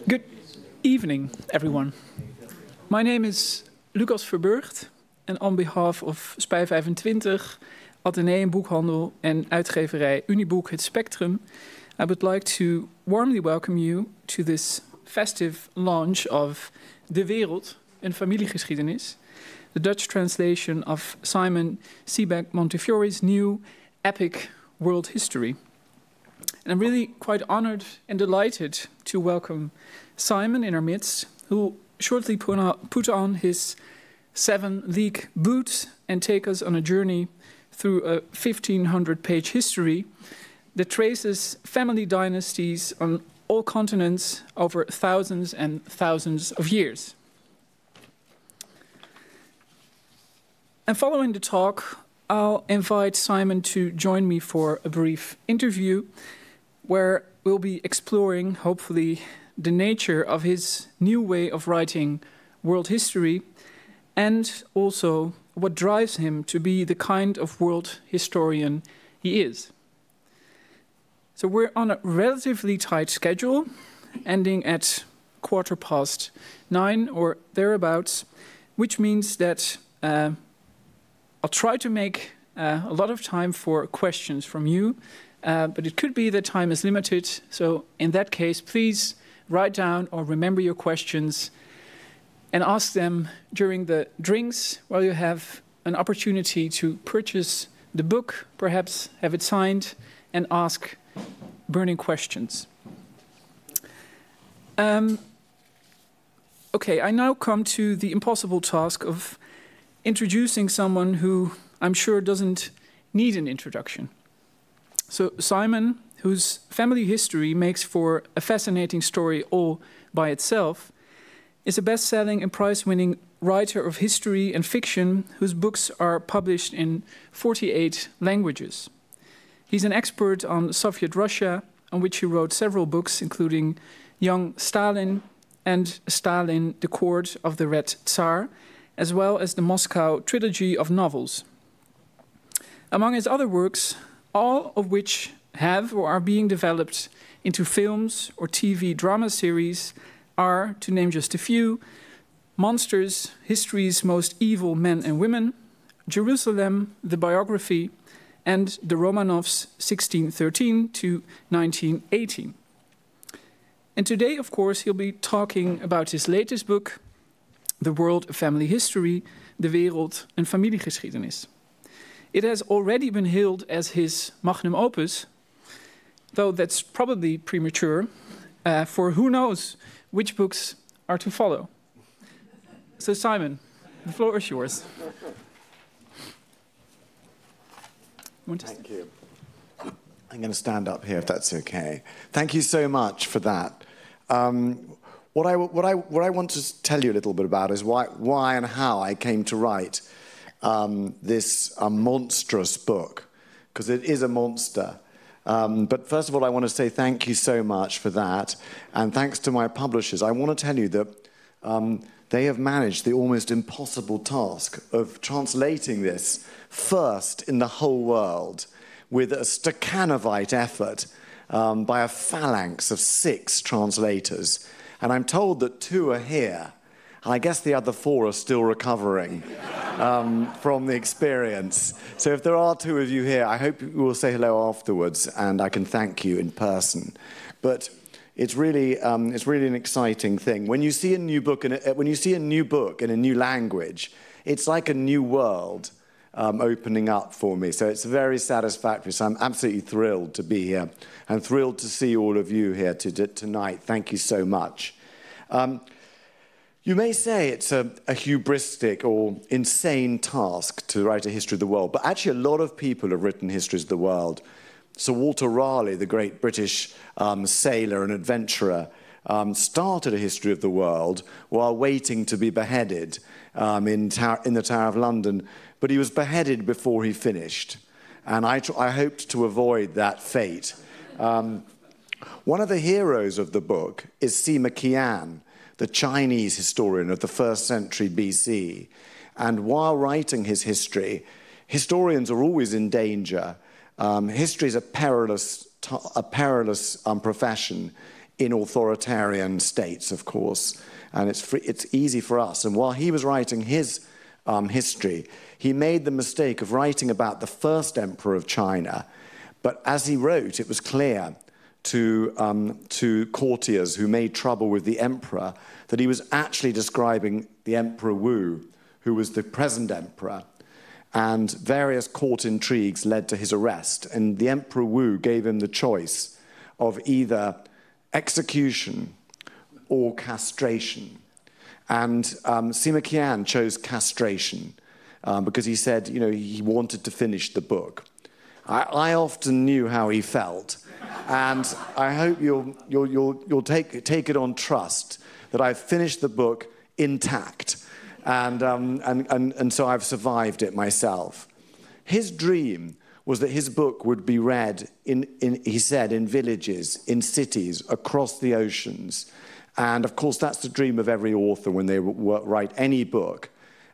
Good evening, everyone. My name is Lucas Verburgt, and on behalf of Spij 25, Atheneum Boekhandel en uitgeverij Uniboek Het Spectrum, I would like to warmly welcome you to this festive launch of De Wereld, een familiegeschiedenis, the Dutch translation of Simon Sebag Montefiore's new epic world history. And I'm really quite honored and delighted to welcome Simon in our midst, who will shortly put on his 7-league boots and take us on a journey through a 1,500-page history that traces family dynasties on all continents over thousands and thousands of years. And following the talk, I'll invite Simon to join me for a brief interview where we'll be exploring, hopefully, the nature of his new way of writing world history and also what drives him to be the kind of world historian he is. So we're on a relatively tight schedule, ending at 9:15 or thereabouts, which means that I'll try to make a lot of time for questions from you, but it could be that time is limited. So in that case, please write down or remember your questions and ask them during the drinks while you have an opportunity to purchase the book, perhaps have it signed, and ask burning questions. Okay, I now come to the impossible task of introducing someone who I'm sure doesn't need an introduction. So Simon, whose family history makes for a fascinating story all by itself, is a best-selling and prize-winning writer of history and fiction whose books are published in 48 languages. He's an expert on Soviet Russia, on which he wrote several books, including Young Stalin and Stalin, the Court of the Red Tsar, as well as the Moscow trilogy of novels. Among his other works, all of which have or are being developed into films or TV drama series, are, to name just a few, Monsters, History's Most Evil Men and Women, Jerusalem, the Biography, and the Romanovs 1613 to 1918. And today, of course, he'll be talking about his latest book, The World of Family History, De Wereld, een familiegeschiedenis. It has already been hailed as his magnum opus, though that's probably premature, for who knows which books are to follow. So Simon, the floor is yours. Thank you. I'm going to stand up here if that's okay. Thank you so much for that. What I want to tell you a little bit about is why and how I came to write this monstrous book, because it is a monster. But first of all, I want to say thank you so much for that, and thanks to my publishers. I want to tell you that they have managed the almost impossible task of translating this first in the whole world with a Stakhanovite effort by a phalanx of 6 translators. And I'm told that 2 are here, and I guess the other 4 are still recovering from the experience. So if there are 2 of you here, I hope you will say hello afterwards, and I can thank you in person. But it's really an exciting thing. When you see a new book in a new language, it's like a new world opening up for me. So it's very satisfactory. So I'm absolutely thrilled to be here and thrilled to see all of you here tonight. Thank you so much. You may say it's a hubristic or insane task to write a history of the world, but actually a lot of people have written histories of the world. Sir Walter Raleigh, the great British sailor and adventurer, started a history of the world while waiting to be beheaded in the Tower of London, but he was beheaded before he finished, and I hoped to avoid that fate. One of the heroes of the book is Sima Qian, the Chinese historian of the 1st century BC, and while writing his history, historians are always in danger. History is a perilous profession in authoritarian states, of course. And it's easy for us. And while he was writing his history, he made the mistake of writing about the first emperor of China. But as he wrote, it was clear to courtiers who made trouble with the emperor that he was actually describing the Emperor Wu, who was the present emperor. And various court intrigues led to his arrest. And the Emperor Wu gave him the choice of either execution or castration. And Sima Qian chose castration because he said, you know, he wanted to finish the book. I often knew how he felt, and I hope you'll take it on trust that I've finished the book intact, and so I've survived it myself. His dream was that his book would be read he said, in villages, in cities, across the oceans. And of course, that's the dream of every author when they write any book.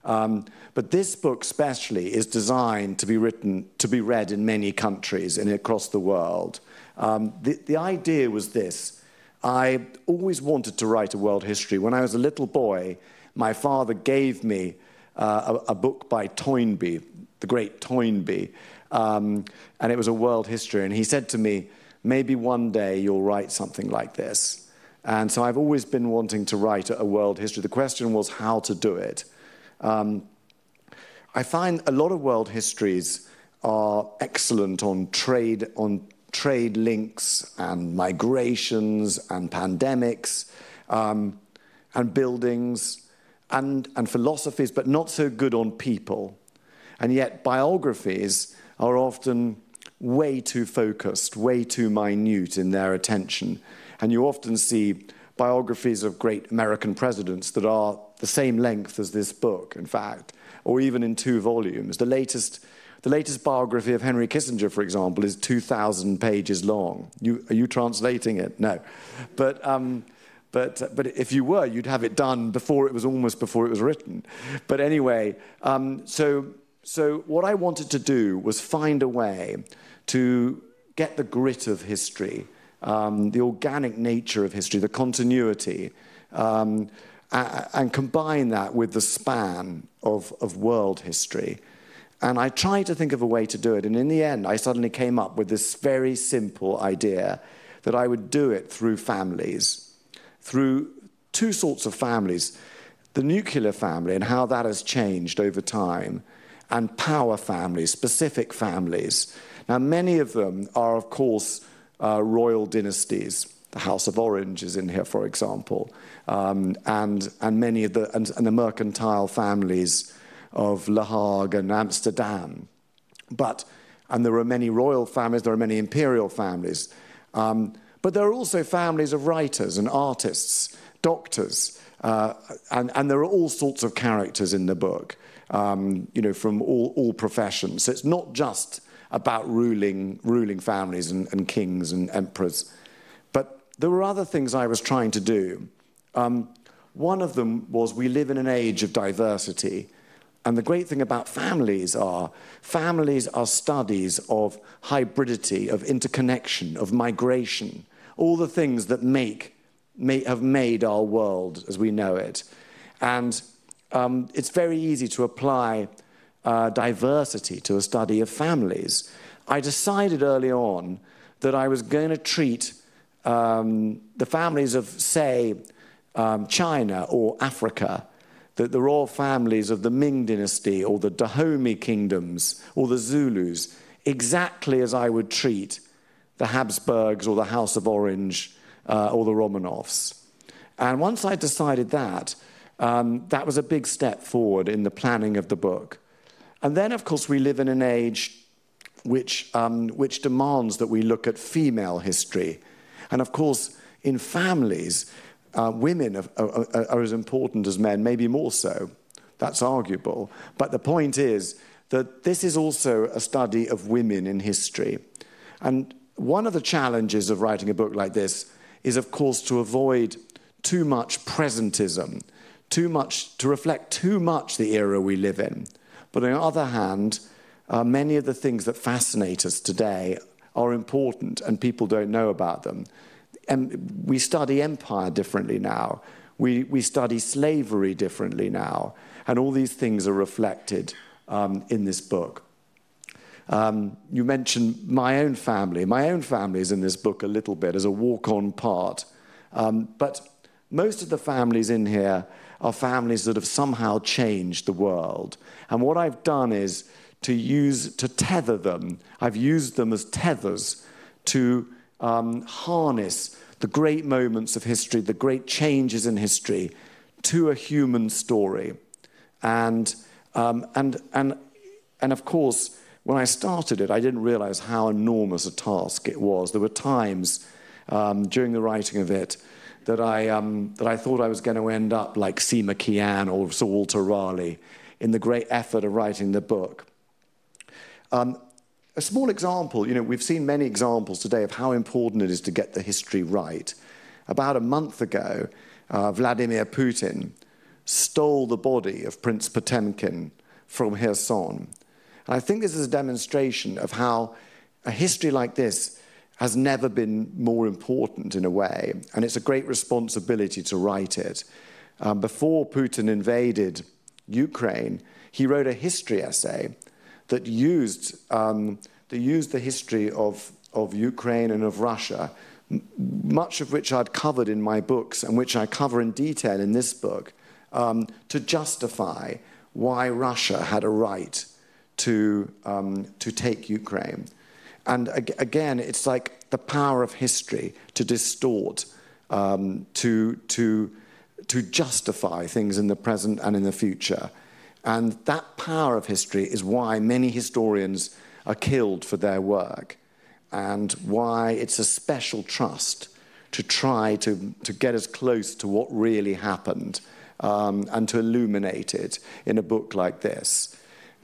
But this book especially is designed to be read in many countries and across the world. The idea was this. I always wanted to write a world history. When I was a little boy, my father gave me a book by Toynbee, the great Toynbee, and it was a world history. And he said to me, maybe one day you'll write something like this. And so I've always been wanting to write a world history. The question was how to do it. I find a lot of world histories are excellent on trade links and migrations and pandemics and buildings and philosophies, but not so good on people. And yet biographies are often way too focused, way too minute in their attention. And you often see biographies of great American presidents that are the same length as this book, in fact, or even in 2 volumes. The latest biography of Henry Kissinger, for example, is 2,000 pages long. Are you translating it? No. But if you were, you'd have it done almost before it was written. But anyway, so what I wanted to do was find a way to get the grit of history, the organic nature of history, the continuity, and combine that with the span of world history. And I tried to think of a way to do it. And in the end, I suddenly came up with this very simple idea that I would do it through families, through 2 sorts of families. The nuclear family and how that has changed over time, and power families, specific families. Now, many of them are, of course, royal dynasties. The House of Orange is in here, for example, and many of the mercantile families of Le Hague and Amsterdam. And there are many royal families, there are many imperial families. But there are also families of writers and artists, doctors, and there are all sorts of characters in the book, from all professions. So it's not just about ruling families and kings and emperors. But there were other things I was trying to do. One of them was we live in an age of diversity. And the great thing about families are studies of hybridity, of interconnection, of migration, all the things that have made our world as we know it. And it's very easy to apply diversity to a study of families. I decided early on that I was going to treat the families of, say, China or Africa, the royal families of the Ming dynasty or the Dahomey kingdoms or the Zulus, exactly as I would treat the Habsburgs or the House of Orange or the Romanovs. And once I decided that, that was a big step forward in the planning of the book. And then, of course, we live in an age which demands that we look at female history. And, of course, in families, women are as important as men, maybe more so. That's arguable. But the point is that this is also a study of women in history. And one of the challenges of writing a book like this is, of course, to avoid too much presentism, to reflect too much the era we live in. But on the other hand, many of the things that fascinate us today are important and people don't know about them. we study empire differently now. We study slavery differently now. And all these things are reflected in this book. You mentioned my own family. My own family is in this book a little bit as a walk-on part. But most of the families in here are families that have somehow changed the world. And what I've done is to tether them. I've used them as tethers to harness the great moments of history, the great changes in history, to a human story. And of course, when I started it, I didn't realize how enormous a task it was. There were times during the writing of it that I thought I was going to end up like C. McKean or Sir Walter Raleigh in the great effort of writing the book. A small example, we've seen many examples today of how important it is to get the history right. About a month ago, Vladimir Putin stole the body of Prince Potemkin from Kherson. And I think this is a demonstration of how a history like this has never been more important in a way, and it's a great responsibility to write it. Before Putin invaded Ukraine, he wrote a history essay that used the history of Ukraine and of Russia, much of which I'd covered in my books and which I cover in detail in this book, to justify why Russia had a right to take Ukraine. And again, it's like the power of history to distort, to justify things in the present and in the future. And that power of history is why many historians are killed for their work, and why it's a special trust to try to get as close to what really happened, and to illuminate it in a book like this.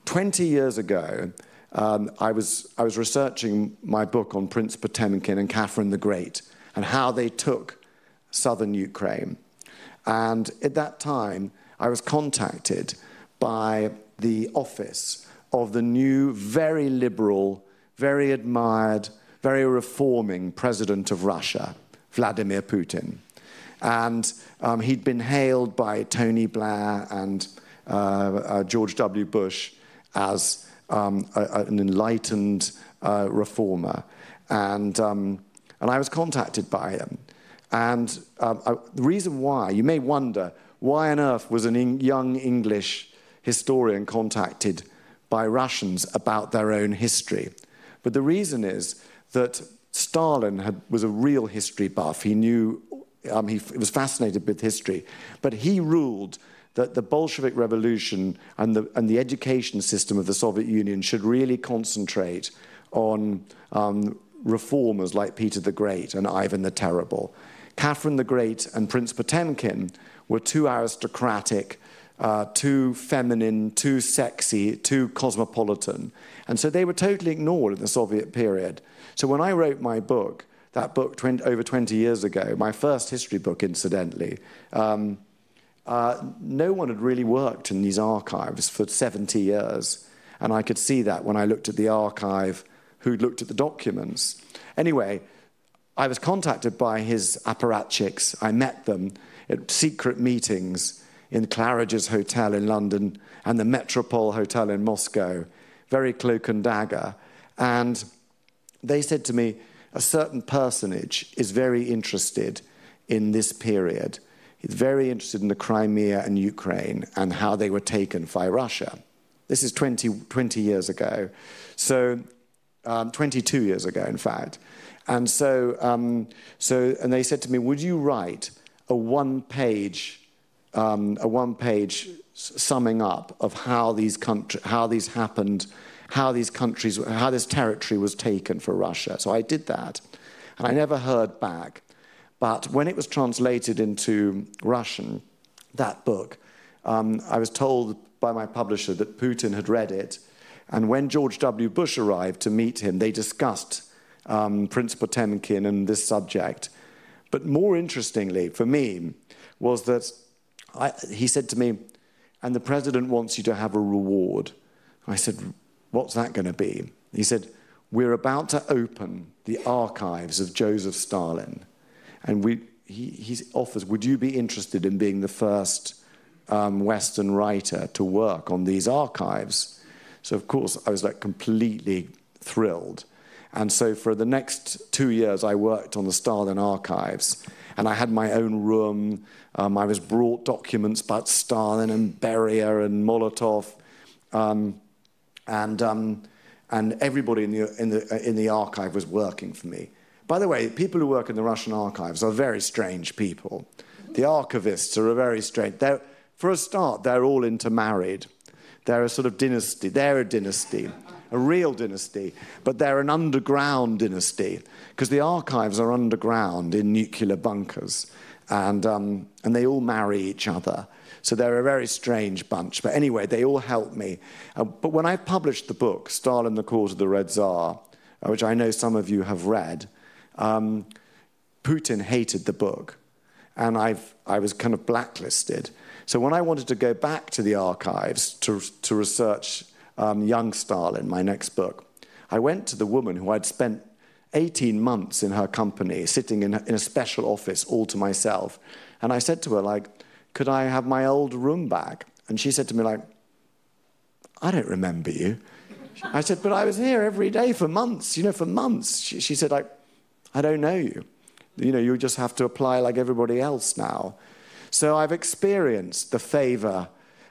20 years ago, I was researching my book on Prince Potemkin and Catherine the Great and how they took southern Ukraine. And at that time, I was contacted by the office of the new, very liberal, very admired, very reforming president of Russia, Vladimir Putin. And he'd been hailed by Tony Blair and George W. Bush as an enlightened reformer. And I was contacted by him. And the reason why, you may wonder, why on earth was a young English historian contacted by Russians about their own history? But the reason is that Stalin was a real history buff. He knew, he was fascinated with history, but he ruled that the Bolshevik Revolution and the education system of the Soviet Union should really concentrate on reformers like Peter the Great and Ivan the Terrible. Catherine the Great and Prince Potemkin were too aristocratic, too feminine, too sexy, too cosmopolitan. And so they were totally ignored in the Soviet period. So when I wrote my book, that book over 20 years ago, my first history book, incidentally, no one had really worked in these archives for 70 years. And I could see that when I looked at the archive, who looked at the documents. Anyway, I was contacted by his apparatchiks. I met them at secret meetings in Claridge's Hotel in London and the Metropole Hotel in Moscow, very cloak and dagger. And they said to me, a certain personage is very interested in this period. He's very interested in the Crimea and Ukraine and how they were taken by Russia. This is 20 years ago. So 22 years ago, in fact. And and they said to me, would you write a one-page summing up of how this territory was taken for Russia? So I did that, and I never heard back. But when it was translated into Russian, that book, I was told by my publisher that Putin had read it, and when George W. Bush arrived to meet him, they discussed Prince Potemkin and this subject. But more interestingly for me was that he said to me, and the president wants you to have a reward. I said, what's that going to be? He said, we're about to open the archives of Joseph Stalin. And he offers, would you be interested in being the first Western writer to work on these archives? So, of course, I was like completely thrilled. And so for the next 2 years, I worked on the Stalin archives. And I had my own room. I was brought documents about Stalin and Beria and Molotov. And everybody in the archive was working for me. By the way, people who work in the Russian archives are very strange people. The archivists are a very strange... For a start, they're all intermarried. They're a sort of dynasty. They're a dynasty, a real dynasty, but they're an underground dynasty because the archives are underground in nuclear bunkers, and they all marry each other. So they're a very strange bunch. But anyway, they all helped me. But when I published the book, Stalin, the Court of the Red Tsar, which I know some of you have read, Putin hated the book, and I was kind of blacklisted. So when I wanted to go back to the archives to research young Stalin, my next book, I went to the woman who I'd spent 18 months in her company, sitting in a special office all to myself. And I said to her, like, could I have my old room back? And she said to me, like, I don't remember you. I said, but I was here every day for months, for months. She said, like, I don't know you. You just have to apply like everybody else now. So I've experienced the favor,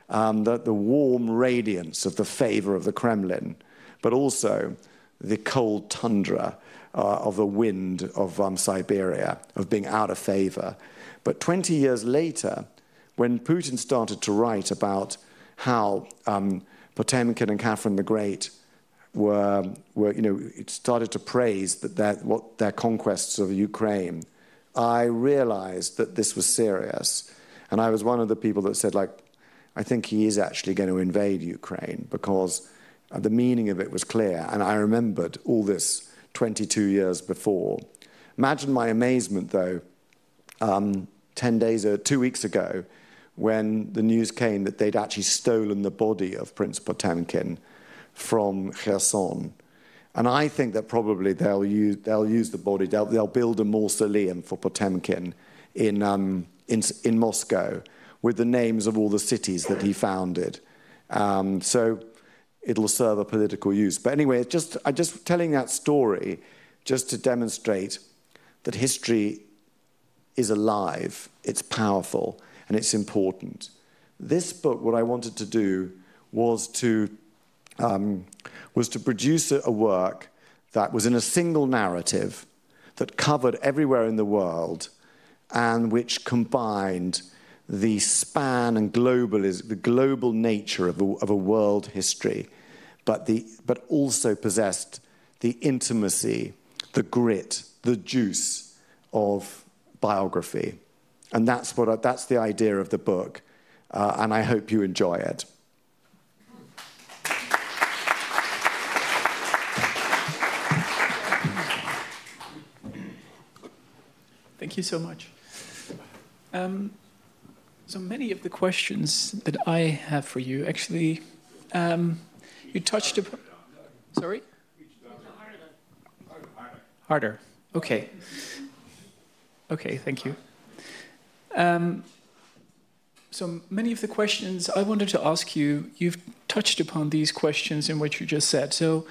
the warm radiance of the favor of the Kremlin, but also the cold tundra of the wind of Siberia, of being out of favor. But 20 years later, when Putin started to write about how Potemkin and Catherine the Great it started to praise their conquests of Ukraine, I realized that this was serious. And I was one of the people that said, like, I think he is actually going to invade Ukraine, because the meaning of it was clear. And I remembered all this 22 years before. Imagine my amazement, though, 2 weeks ago, when the news came that they'd actually stolen the body of Prince Potemkin from Kherson. And I think that probably they'll use the body, they'll build a mausoleum for Potemkin in Moscow with the names of all the cities that he founded. So it'll serve a political use. But anyway, I'm just telling that story just to demonstrate that history is alive, it's powerful, and it's important. This book, what I wanted to do was to produce a work that was in a single narrative that covered everywhere in the world and which combined the span and the global nature of a world history, but also possessed the intimacy, the grit, the juice of biography. And that's the idea of the book, and I hope you enjoy it. Thank you so much. So many of the questions that I have for you, actually, you touched upon... Sorry? Harder. Okay. Okay, thank you. So many of the questions I wanted to ask you, you've touched upon these questions in what you just said. So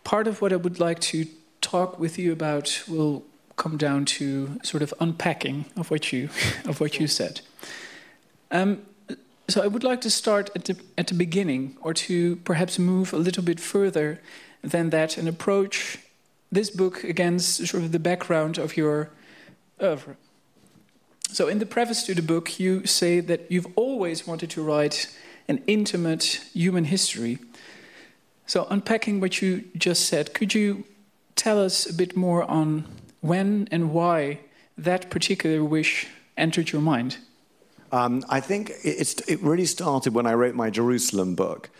part of what I would like to talk with you about will come down to sort of unpacking of what you said. So I would like to start at the beginning, or to perhaps move a little bit further than that and approach this book against sort of the background of your oeuvre. So in the preface to the book, you say that you've always wanted to write an intimate human history. So unpacking what you just said, could you tell us a bit more on when and why that particular wish entered your mind? I think it really started when I wrote my Jerusalem book,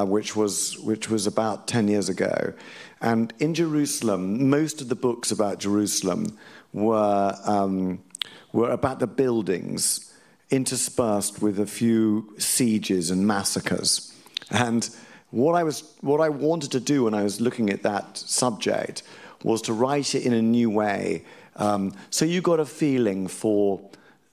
which was about 10 years ago. And in Jerusalem, most of the books about Jerusalem were about the buildings, interspersed with a few sieges and massacres. And what I wanted to do when I was looking at that subject was to write it in a new way, So you got a feeling for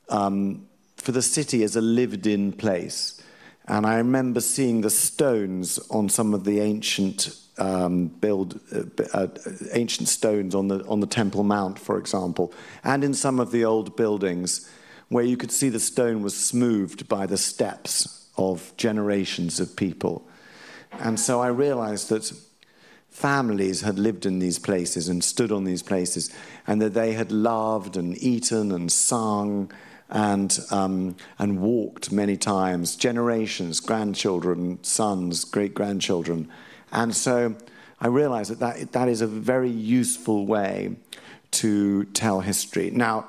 the city as a lived-in place. And I remember seeing the stones on some of the ancient ancient stones on the Temple Mount, for example, and in some of the old buildings where you could see the stone was smoothed by the steps of generations of people. And so I realized that families had lived in these places and stood on these places, and that they had loved and eaten and sung and walked many times, generations, grandchildren, sons, great-grandchildren. And so I realized that is a very useful way to tell history. Now,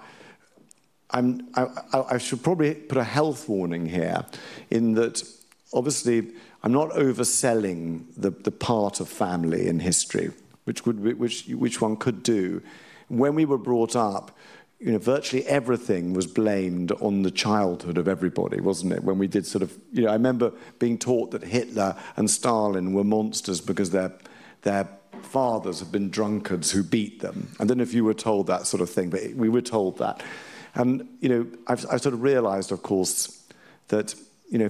I should probably put a health warning here, in that obviously I'm not overselling the part of family in history, which one could do. When we were brought up, virtually everything was blamed on the childhood of everybody, wasn't it? When we did sort of, I remember being taught that Hitler and Stalin were monsters because their fathers had been drunkards who beat them. I don't know if you were told that sort of thing, but we were told that. And, I've sort of realized, of course, that,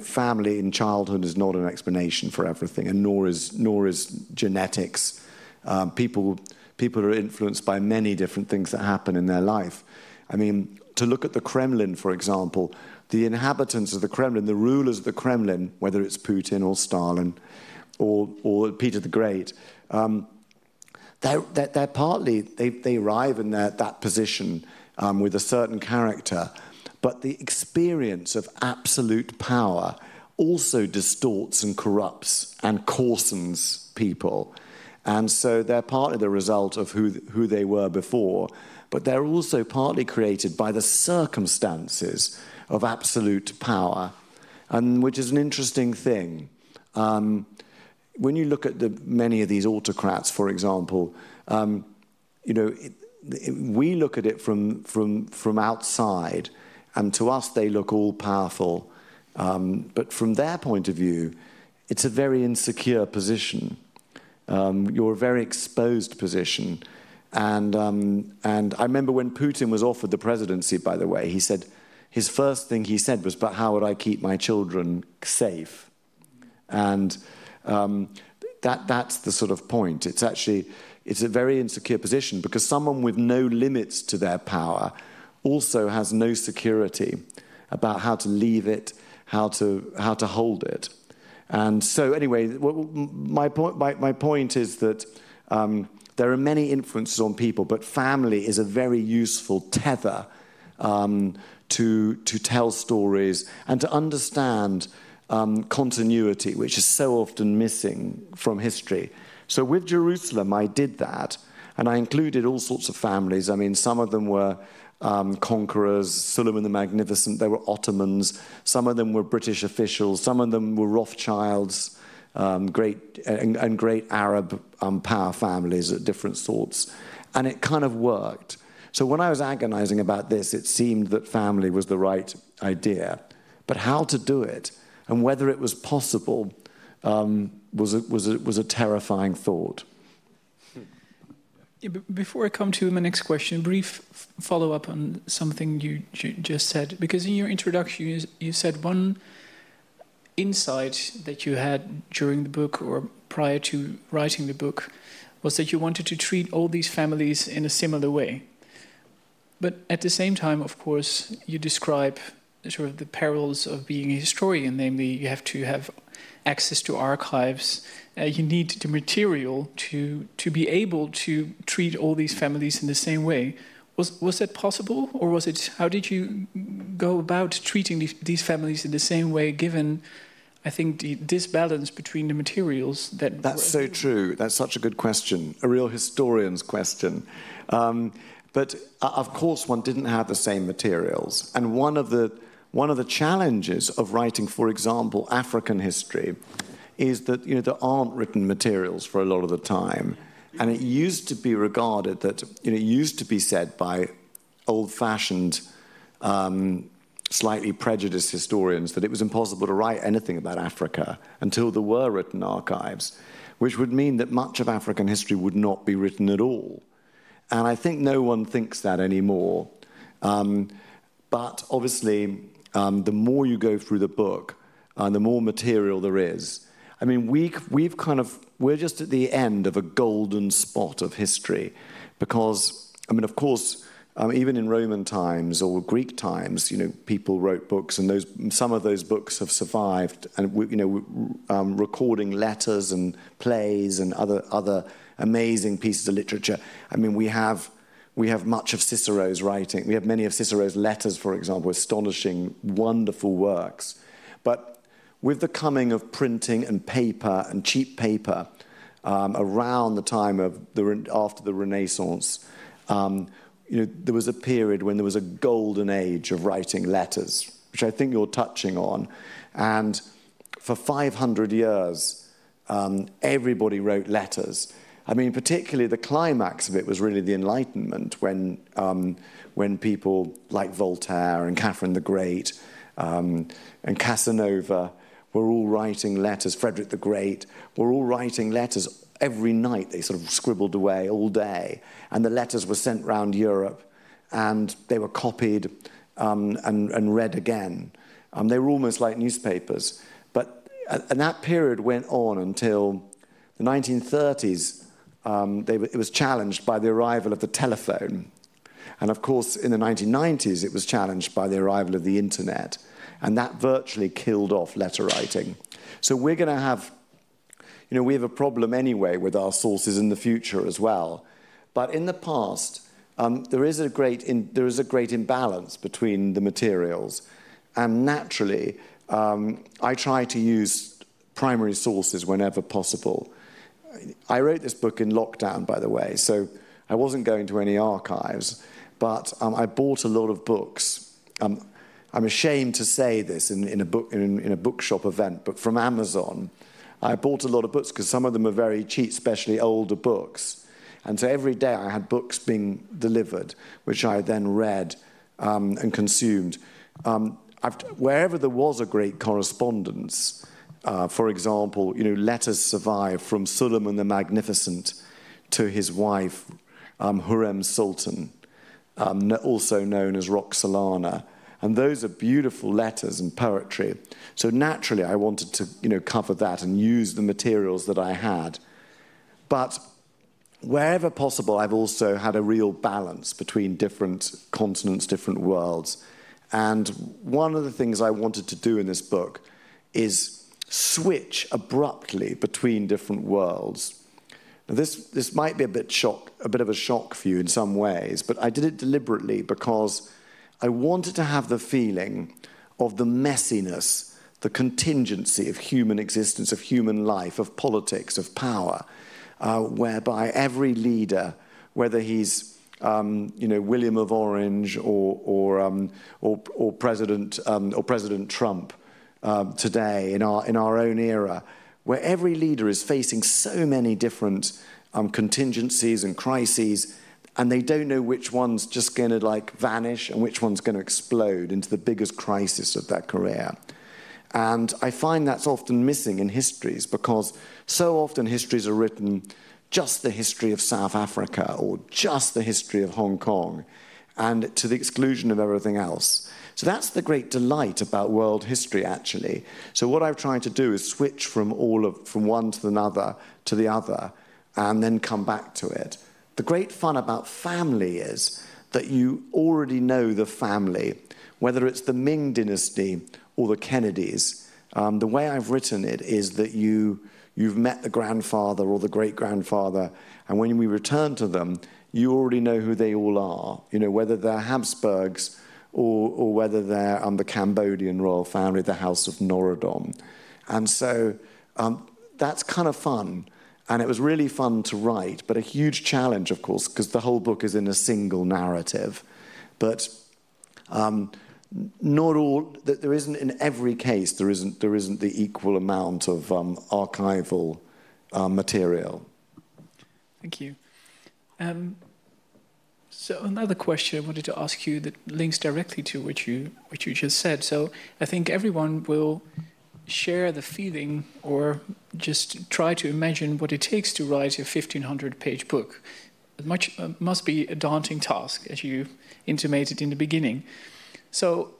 family in childhood is not an explanation for everything, and nor is genetics. People are influenced by many different things that happen in their life. I mean, to look at the Kremlin, for example, the inhabitants of the Kremlin, the rulers of the Kremlin, whether it's Putin or Stalin or Peter the Great, they're partly, they arrive in that position with a certain character, but the experience of absolute power also distorts and corrupts and coarsens people. And so they're partly the result of who they were before, but they're also partly created by the circumstances of absolute power, and which is an interesting thing. When you look at many of these autocrats, for example, we look at it from outside, and to us they look all powerful. But from their point of view, it's a very insecure position. You're a very exposed position. And I remember when Putin was offered the presidency, by the way, he said, his first thing he said was, but how would I keep my children safe? And that's the sort of point. It's a very insecure position, because someone with no limits to their power also has no security about how to leave it, how to hold it. And so anyway, my point is that there are many influences on people, but family is a very useful tether to tell stories and to understand continuity, which is so often missing from history. So with Jerusalem, I did that, and I included all sorts of families. I mean, some of them were conquerors, Suleiman the Magnificent, they were Ottomans, some of them were British officials, some of them were Rothschilds, great Arab power families at different sorts. And it kind of worked. So when I was agonizing about this, it seemed that family was the right idea. But how to do it, and whether it was possible, was a terrifying thought. Yeah, before I come to my next question, a brief follow-up on something you just said. Because in your introduction, you said one insight that you had during the book or prior to writing the book was that you wanted to treat all these families in a similar way. But at the same time, of course, you describe sort of the perils of being a historian, namely you have to have access to archives, you need the material to be able to treat all these families in the same way. Was that possible, or was it? How did you go about treating these families in the same way, given, I think, the disbalance between the materials that? That's so true. That's such a good question, a real historian's question. But of course, one didn't have the same materials, and one of the challenges of writing, for example, African history, is that there aren't written materials for a lot of the time. And it used to be regarded that, it used to be said by old-fashioned, slightly prejudiced historians that it was impossible to write anything about Africa until there were written archives, which would mean that much of African history would not be written at all. And I think no one thinks that anymore. But obviously, the more you go through the book, the more material there is. I mean, we're just at the end of a golden spot of history, because, I mean, of course, even in Roman times or Greek times, people wrote books, and some of those books have survived, and recording letters and plays and other amazing pieces of literature. I mean, we have much of Cicero's writing. We have many of Cicero's letters, for example, astonishing, wonderful works. But with the coming of printing and paper and cheap paper around the time of after the Renaissance, there was a period when there was a golden age of writing letters, which I think you're touching on. And for 500 years, everybody wrote letters. I mean, particularly the climax of it was really the Enlightenment, when people like Voltaire and Catherine the Great and Casanova were all writing letters. Frederick the Great were all writing letters every night. They sort of scribbled away all day, and the letters were sent round Europe, and they were copied and read again. They were almost like newspapers. And that period went on until the 1930s. It was challenged by the arrival of the telephone. And of course, in the 1990s, it was challenged by the arrival of the internet. And that virtually killed off letter writing. So we're going to have, we have a problem anyway with our sources in the future as well. But in the past, there is a great imbalance between the materials. And naturally, I try to use primary sources whenever possible. I wrote this book in lockdown, by the way, so I wasn't going to any archives, but I bought a lot of books. I'm ashamed to say this in a bookshop event, but from Amazon, I bought a lot of books because some of them are very cheap, especially older books. And so every day I had books being delivered, which I then read and consumed. Wherever there was a great correspondence, for example, letters survive from Suleiman the Magnificent to his wife, Hurrem Sultan, also known as Roxolana. And those are beautiful letters and poetry. So naturally, I wanted to, cover that and use the materials that I had. But wherever possible, I've also had a real balance between different continents, different worlds. And one of the things I wanted to do in this book is switch abruptly between different worlds. Now, this might be a bit of a shock for you in some ways, but I did it deliberately because I wanted to have the feeling of the messiness, the contingency of human existence, of human life, of politics, of power, whereby every leader, whether he's William of Orange or President Trump today in our own era, where every leader is facing so many different contingencies and crises, and they don't know which one's just going to vanish and which one's going to explode into the biggest crisis of their career. And I find that's often missing in histories, because so often histories are written just the history of South Africa or just the history of Hong Kong, and to the exclusion of everything else. So that's the great delight about world history, actually. So what I've tried to do is switch from one to the other, and then come back to it. The great fun about family is that you already know the family, whether it's the Ming dynasty or the Kennedys. The way I've written it is that you've met the grandfather or the great-grandfather, and when we return to them, you already know who they all are, whether they're Habsburgs or whether they're the Cambodian royal family, the House of Norodom. And so that's kind of fun. And it was really fun to write, but a huge challenge, of course, because the whole book is in a single narrative. But not all. There isn't in every case. There isn't the equal amount of archival material. Thank you. So another question I wanted to ask you that links directly to what you just said. So I think everyone will share the feeling or just try to imagine what it takes to write a 1,500-page book. must be a daunting task, as you intimated in the beginning. So,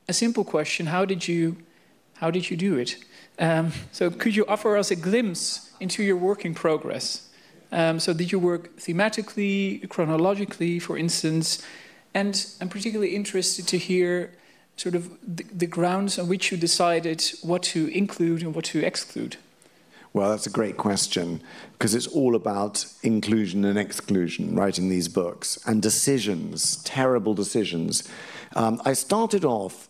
a simple question: how did you do it? So, could you offer us a glimpse into your working progress? So, did you work thematically, chronologically, for instance? And I'm particularly interested to hear sort of the grounds on which you decided what to include and what to exclude. Well, that's a great question, because it's all about inclusion and exclusion, writing these books, and decisions, terrible decisions. I started off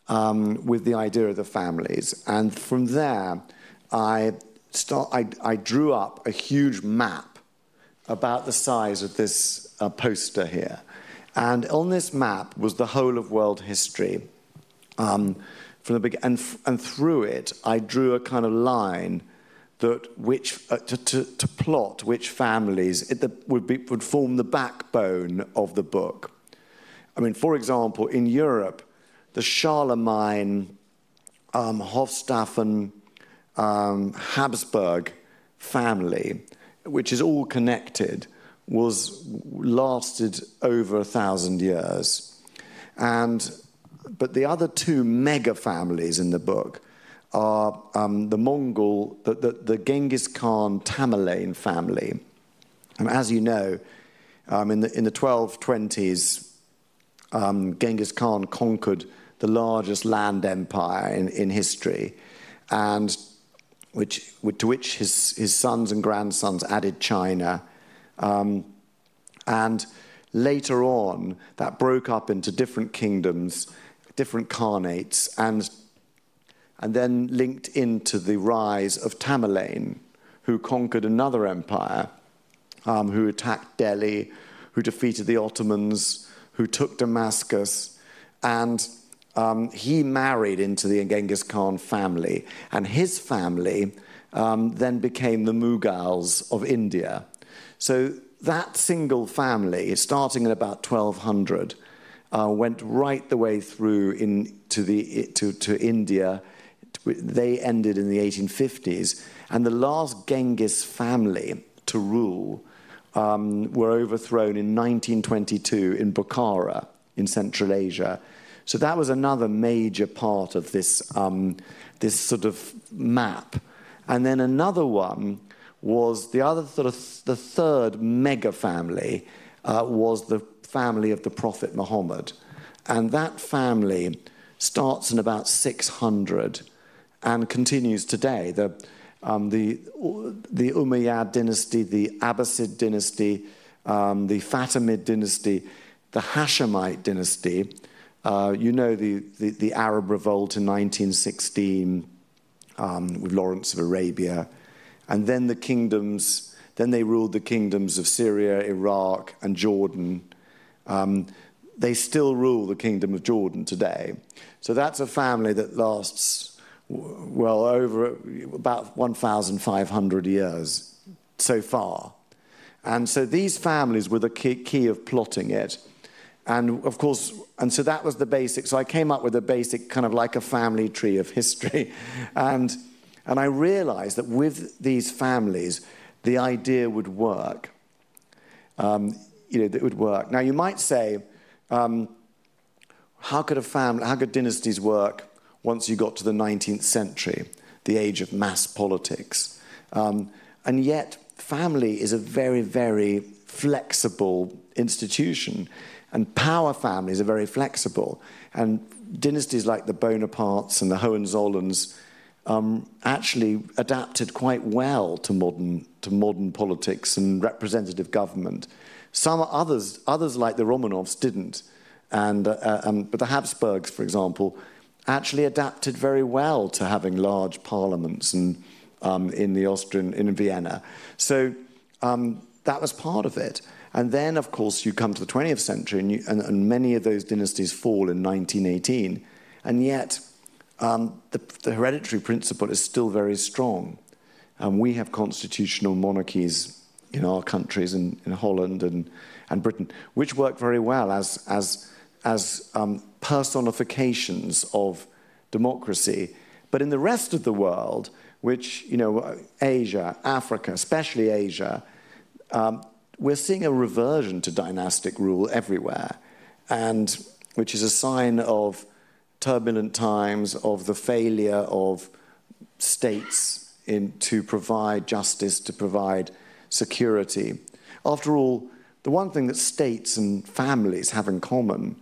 with the idea of the families, and from there I drew up a huge map about the size of this poster here. And on this map was the whole of world history. From the beginning, and through it, I drew a kind of line that to plot which families would form the backbone of the book. I mean, for example, in Europe, the Charlemagne, Hohenstaufen, Habsburg family, which is all connected, lasted over 1,000 years. But the other two mega families in the book are the Mongol, the Genghis Khan Tamerlane family. And as you know, in the 1220s, Genghis Khan conquered the largest land empire in history, and to which his sons and grandsons added China. And later on, that broke up into different kingdoms, different khanates, and then linked into the rise of Tamerlane, who conquered another empire, who attacked Delhi, who defeated the Ottomans, who took Damascus, and he married into the Genghis Khan family, and his family then became the Mughals of India. So that single family, starting at about 1200, went right the way through to India. They ended in the 1850s, and the last Genghis family to rule were overthrown in 1922 in Bukhara in Central Asia. So that was another major part of this this sort of map. And then another one was the third mega family was the family of the Prophet Muhammad, and that family starts in about 600 and continues today. The Umayyad dynasty, the Abbasid dynasty, the Fatimid dynasty, the Hashemite dynasty. The Arab revolt in 1916 with Lawrence of Arabia. And then they ruled the kingdoms of Syria, Iraq, and Jordan. They still rule the kingdom of Jordan today. So that's a family that lasts, well, over about 1,500 years so far. And so these families were the key of plotting it. And of course, and so that was the basic. So I came up with a basic kind of like a family tree of history. And I realized that with these families, the idea would work. That it would work. Now, you might say, how could dynasties work once you got to the 19th century, the age of mass politics? And yet, family is a very, very flexible institution. And power families are very flexible. And dynasties like the Bonapartes and the Hohenzollerns actually adapted quite well to modern politics and representative government. Some others like the Romanovs didn't, but the Habsburgs, for example, actually adapted very well to having large parliaments and in Vienna. So that was part of it. And then, of course, you come to the 20th century, and many of those dynasties fall in 1918, and yet the hereditary principle is still very strong. We have constitutional monarchies in our countries, in Holland and Britain, which work very well as personifications of democracy. But in the rest of the world, which, Asia, Africa, especially Asia, we're seeing a reversion to dynastic rule everywhere, and which is a sign of turbulent times, of the failure of states to provide justice, to provide security. After all, the one thing that states and families have in common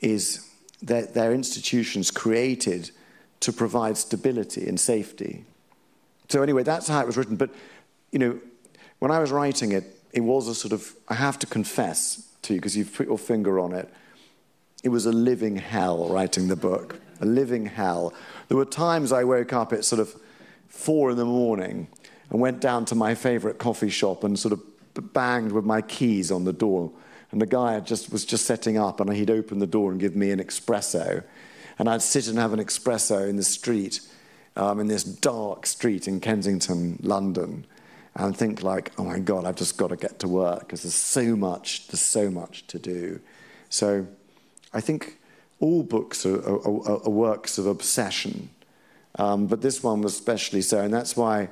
is that they're institutions created to provide stability and safety. So anyway, that's how it was written. But, you know, when I was writing it, it was a sort of, I have to confess to you, because you've put your finger on it, it was a living hell writing the book, a living hell. There were times I woke up at sort of 4 in the morning and went down to my favorite coffee shop and sort of banged with my keys on the door. And the guy was just setting up, and he'd open the door and give me an espresso. And I'd sit and have an espresso in the street, in this dark street in Kensington, London, and think like, oh my God, I've just got to get to work because there's so much to do. So I think all books are works of obsession, but this one was especially so, and that's why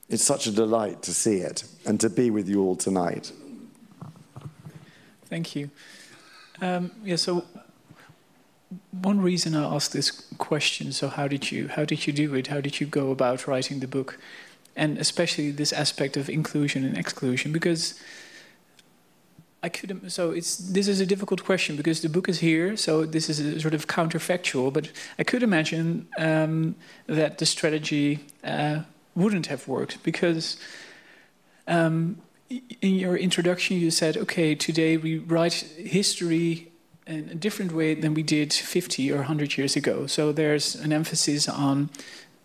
it's such a delight to see it and to be with you all tonight. Thank you. Yeah, so one reason I asked this question, so how did you do it? How did you go about writing the book? And especially this aspect of inclusion and exclusion, because this is a difficult question because the book is here, so this is a sort of counterfactual, but I could imagine that the strategy wouldn't have worked, because in your introduction you said, okay, today we write history in a different way than we did 50 or 100 years ago. So there's an emphasis on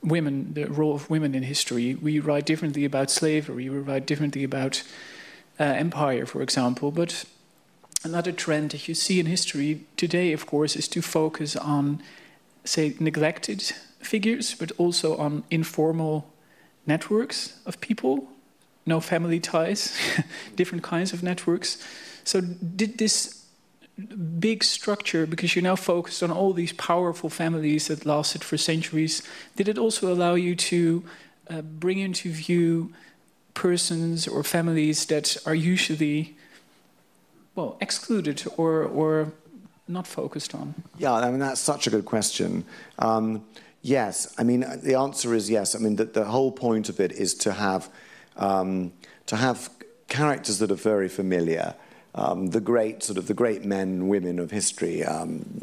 women, the role of women in history. We write differently about slavery, we write differently about empire, for example. But another trend that you see in history today, of course, is to focus on, say, neglected figures, but also on informal networks of people, no family ties, different kinds of networks. So did this big structure, because you're now focused on all these powerful families that lasted for centuries, did it also allow you to bring into view persons or families that are usually, well, excluded or not focused on? Yeah, I mean, that's such a good question. Yes, I mean, the answer is yes. I mean, the whole point of it is to have characters that are very familiar. The great men and women of history,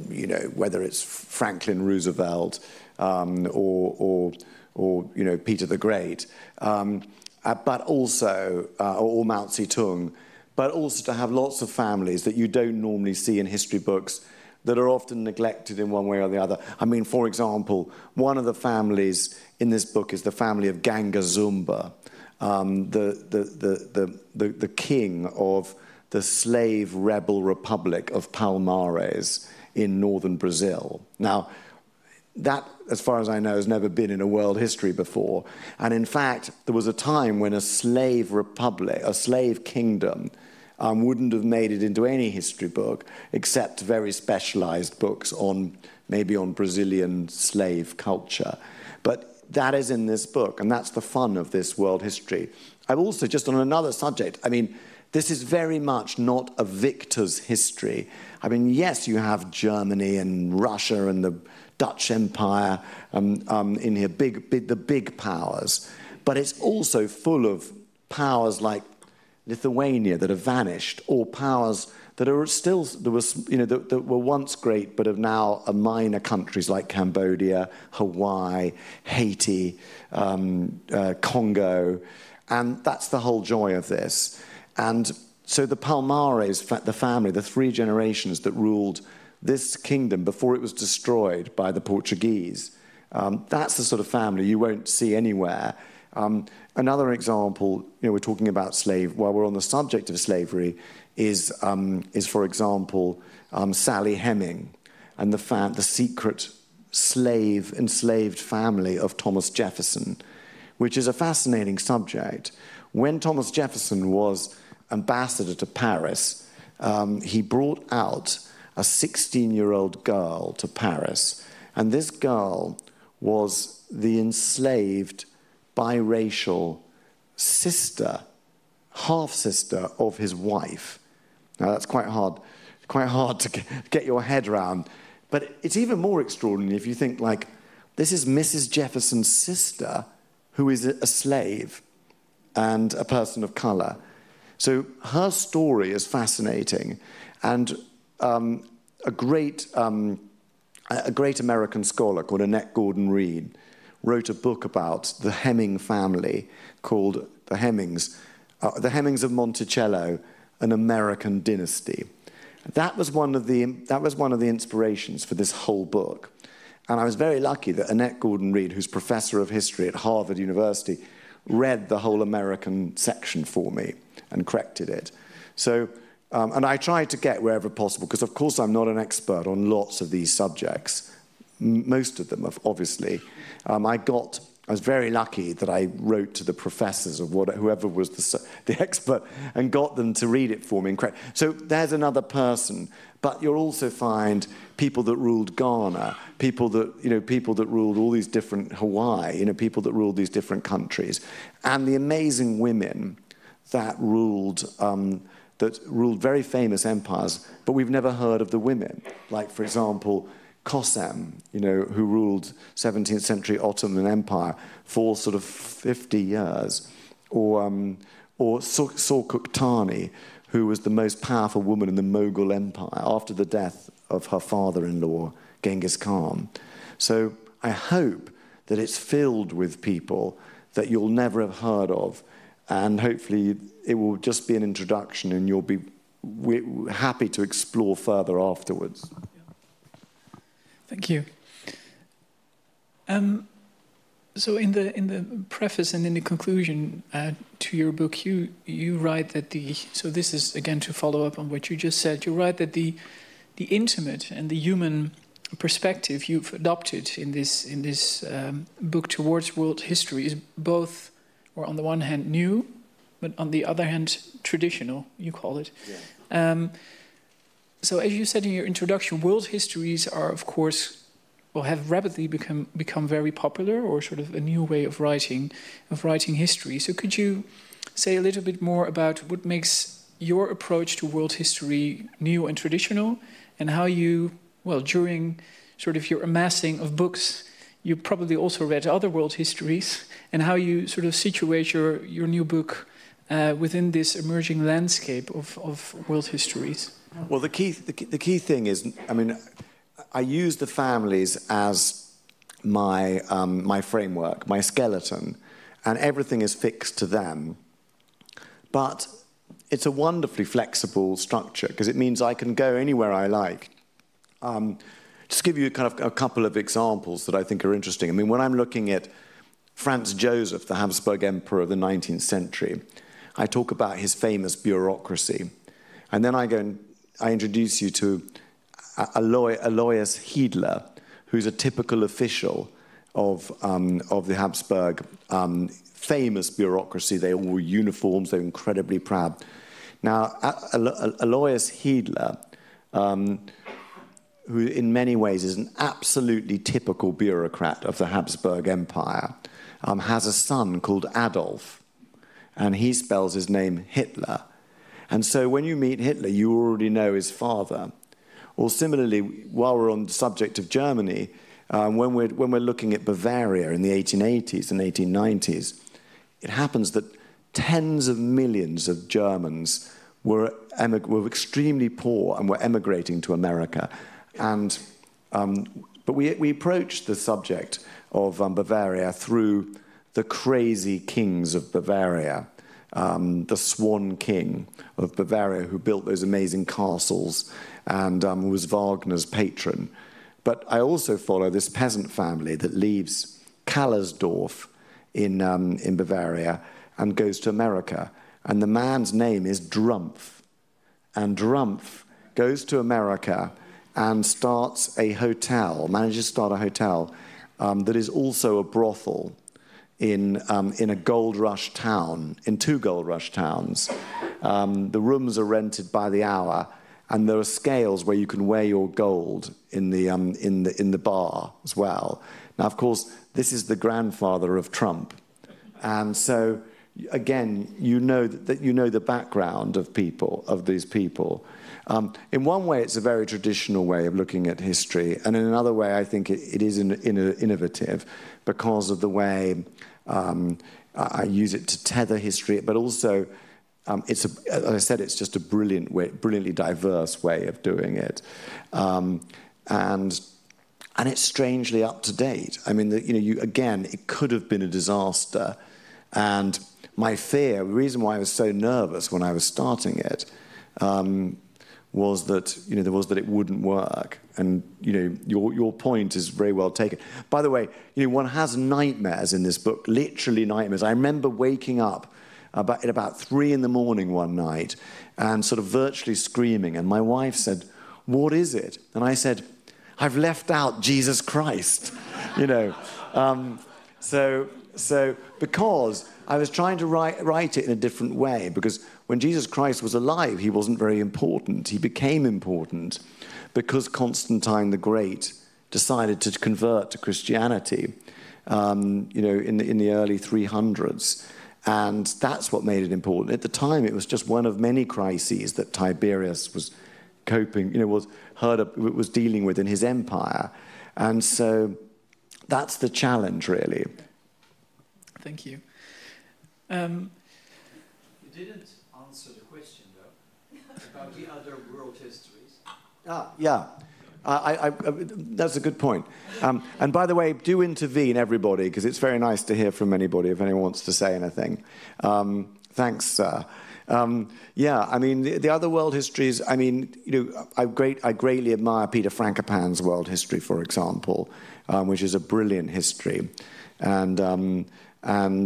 you know, whether it's Franklin Roosevelt or you know, Peter the Great, but also or Mao Zedong, but also to have lots of families that you don't normally see in history books that are often neglected in one way or the other. I mean, for example, one of the families in this book is the family of Gangazumba, the king of the slave rebel republic of Palmares in northern Brazil. Now, that, as far as I know, has never been in a world history before. And in fact, there was a time when a slave republic, a slave kingdom, wouldn't have made it into any history book except very specialized books on, maybe on Brazilian slave culture. But that is in this book, and that's the fun of this world history. I've also, just on another subject, I mean, this is very much not a victor's history. I mean, yes, you have Germany and Russia and the Dutch Empire in here, the big powers, but it's also full of powers like Lithuania that have vanished, or powers that are still, that were once great but are now minor countries like Cambodia, Hawaii, Haiti, Congo, and that's the whole joy of this. And so the Palmares, the family, the 3 generations that ruled this kingdom before it was destroyed by the Portuguese, that's the sort of family you won't see anywhere. Another example, you know, we're talking about while we're on the subject of slavery, is for example, Sally Heming and the secret enslaved family of Thomas Jefferson, which is a fascinating subject. When Thomas Jefferson was ambassador to Paris, he brought out a 16-year-old girl to Paris, and this girl was the enslaved biracial sister half-sister of his wife. Now that's quite hard to get your head around. But it's even more extraordinary if you think, like, this is Mrs. Jefferson's sister, who is a slave and a person of color. So her story is fascinating. And a great American scholar called Annette Gordon Reed wrote a book about the Hemming family called The Hemmings of Monticello, an American dynasty. That was one of the inspirations for this whole book. And I was very lucky that Annette Gordon Reed, who's professor of history at Harvard University, read the whole American section for me and corrected it. So, and I tried to get wherever possible, because of course I'm not an expert on lots of these subjects, most of them, obviously. I was very lucky that I wrote to the professors of whoever was the expert and got them to read it for me. So there's another person, but you'll also find people that ruled Ghana, people that ruled all these different Hawaii, people that ruled these different countries, and the amazing women that ruled very famous empires, but we've never heard of the women. Like, for example, Kosem, who ruled 17th century Ottoman Empire for sort of 50 years. Or Sorkuktani, who was the most powerful woman in the Mughal Empire after the death of her father-in-law, Genghis Khan. So I hope that it's filled with people that you'll never have heard of, and hopefully it will just be an introduction and you'll be happy to explore further afterwards. Thank you. So in the preface and in the conclusion to your book, you write that so this is again to follow up on what you just said. You write that the intimate and the human perspective you've adopted in this book towards world history is both, or on the one hand, new, but on the other hand, traditional. You call it. Yeah. So as you said in your introduction, world histories are, of course, have rapidly become very popular, or sort of a new way of writing history. So could you say a little bit more about what makes your approach to world history new and traditional, and how you, during sort of your amassing of books, you probably also read other world histories, and how you sort of situate your new book within this emerging landscape of world histories? Well, the key thing is, I use the families as my framework, my skeleton, and everything is fixed to them. But it's a wonderfully flexible structure, because it means I can go anywhere I like. Just give you kind of a couple of examples that I think are interesting. When I'm looking at Franz Joseph, the Habsburg emperor of the 19th century, I talk about his famous bureaucracy. And then I introduce you to Alois Hiedler, who's a typical official of the Habsburg famous bureaucracy. They all wore uniforms, they were incredibly proud. Now, Alois Hiedler, who in many ways is an absolutely typical bureaucrat of the Habsburg Empire, has a son called Adolf, and he spells his name Hitler. And so when you meet Hitler, you already know his father. Or similarly, while we're on the subject of Germany, when we're looking at Bavaria in the 1880s and 1890s, it happens that tens of millions of Germans were extremely poor and were emigrating to America. And but we approached the subject of Bavaria through the crazy kings of Bavaria, the Swan King of Bavaria, who built those amazing castles and was Wagner's patron. But I also follow this peasant family that leaves Kallersdorf in Bavaria and goes to America. And the man's name is Drumpf. And Drumpf goes to America and starts a hotel, manages to start a hotel that is also a brothel in a gold rush town, in two gold rush towns. The rooms are rented by the hour, and there are scales where you can weigh your gold in the bar as well. Now, of course, this is the grandfather of Trump, and so again, you know that you know the background of these people. In one way, it's a very traditional way of looking at history, and in another way, I think it is innovative because of the way I use it to tether history, but also, as I said, it's just a brilliantly diverse way of doing it, and it's strangely up to date. I mean, again, it could have been a disaster, and my fear, the reason why I was so nervous when I was starting it, was that it wouldn't work. And your point is very well taken. By the way, one has nightmares in this book, literally nightmares. I remember waking up at about 3 in the morning one night and sort of virtually screaming. And my wife said, "What is it?" And I said, "I've left out Jesus Christ." So because I was trying to write it in a different way, because when Jesus Christ was alive, he wasn't very important. He became important because Constantine the Great decided to convert to Christianity, in the early 300s. And that's what made it important. At the time, it was just one of many crises that Tiberius was was dealing with in his empire. And so that's the challenge, really. Thank you. You didn't answer the question, though, about the other world histories. Yeah. That's a good point. And by the way, do intervene, everybody, because it's very nice to hear from anybody if anyone wants to say anything. Thanks, sir. Yeah, I mean, the other world histories, I mean, I greatly admire Peter Frankopan's world history, for example, which is a brilliant history. And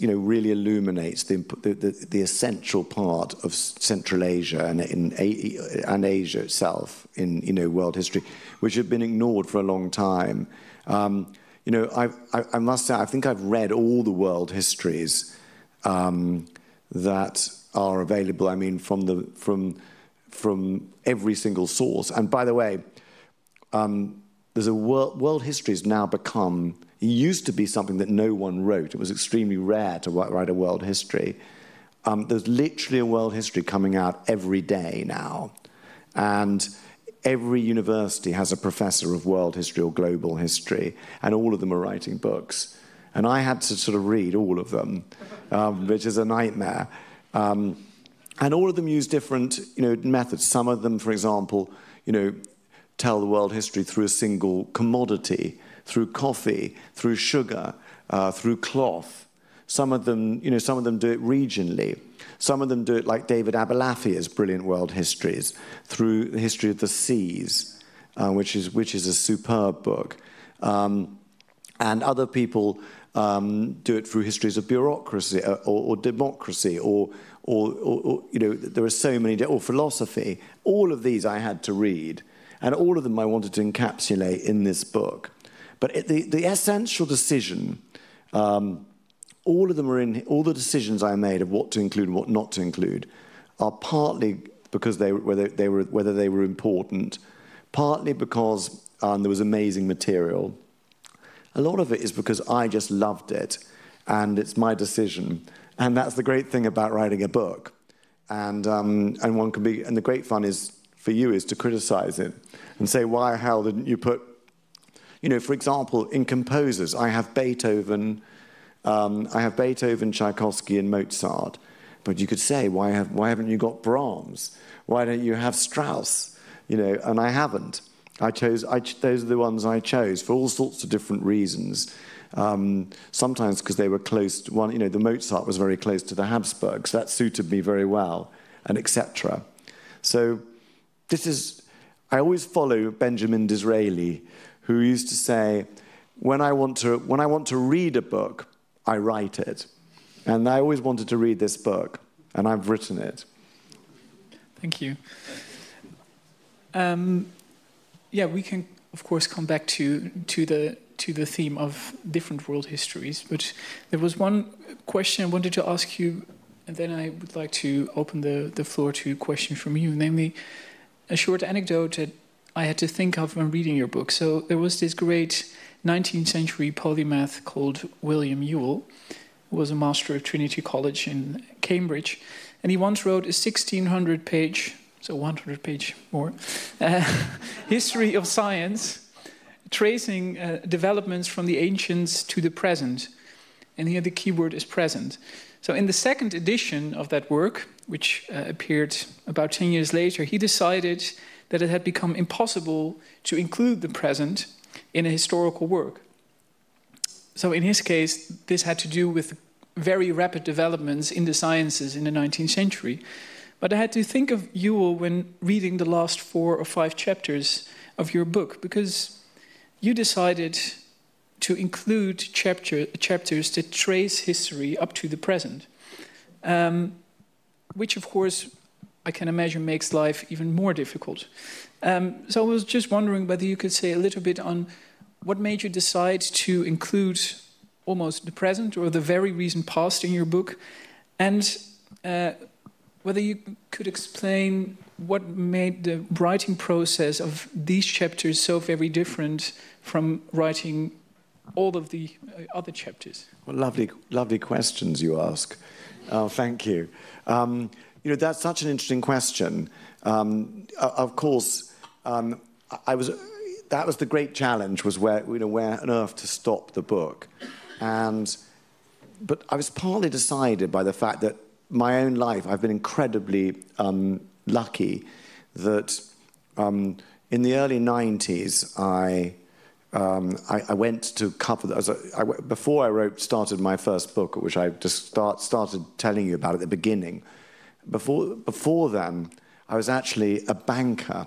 really illuminates the essential part of Central Asia and Asia itself in world history, which had been ignored for a long time. I must say, I think I've read all the world histories that are available. I mean, from every single source. And by the way, there's a world history has now become. It used to be something that no one wrote. It was extremely rare to write a world history. There's literally a world history coming out every day now. And every university has a professor of world history or global history, and all of them are writing books. And I had to sort of read all of them, which is a nightmare. And all of them use different methods. Some of them, for example, tell the world history through a single commodity, through coffee, through sugar, through cloth. Some of them do it regionally. Some of them do it like David Abellafia's brilliant world histories, through the history of the seas, which is a superb book. And other people do it through histories of bureaucracy or democracy, or there are so many, or philosophy. All of these I had to read, and all of them I wanted to encapsulate in this book. But the essential decision, all of them are in. All the decisions I made of what to include and what not to include are partly because whether they were important, partly because there was amazing material. A lot of it is because I just loved it, and it's my decision, and that's the great thing about writing a book. And one can be, and the great fun is for you is to criticize it and say, why the hell didn't you put? For example, in composers, I have Beethoven, Tchaikovsky, and Mozart. But you could say, why haven't you got Brahms? Why don't you have Strauss? And I haven't. Those are the ones I chose for all sorts of different reasons. Sometimes because they were close to one. The Mozart was very close to the Habsburgers. That suited me very well, and etc. So I always follow Benjamin Disraeli, who used to say, when I want to read a book, I write it. And I always wanted to read this book, and I've written it. Thank you. Yeah, we can, of course, come back to the theme of different world histories. But there was one question I wanted to ask you, and then I would like to open the floor to questions from you, namely a short anecdote that I had to think of when reading your book. So there was this great 19th century polymath called William Ewell, who was a master of Trinity College in Cambridge. And he once wrote a 1,600-page, so 100-page more, history of science, tracing developments from the ancients to the present. And here the key word is present. So in the second edition of that work, which appeared about 10 years later, he decided that it had become impossible to include the present in a historical work. So in his case, this had to do with very rapid developments in the sciences in the 19th century. But I had to think of Ewell when reading the last 4 or 5 chapters of your book, because you decided to include chapters that trace history up to the present, which of course I can imagine makes life even more difficult. So I was just wondering whether you could say a little bit on what made you decide to include almost the present or the very recent past in your book, and whether you could explain what made the writing process of these chapters so very different from writing all of the other chapters. Well, lovely questions you ask. Thank you. You know, that's such an interesting question. Of course, that was the great challenge, was where on earth to stop the book. But I was partly decided by the fact that my own life, I've been incredibly lucky that in the early 90s, I went to cover before I started my first book, which I just started telling you about at the beginning. Before then, I was actually a banker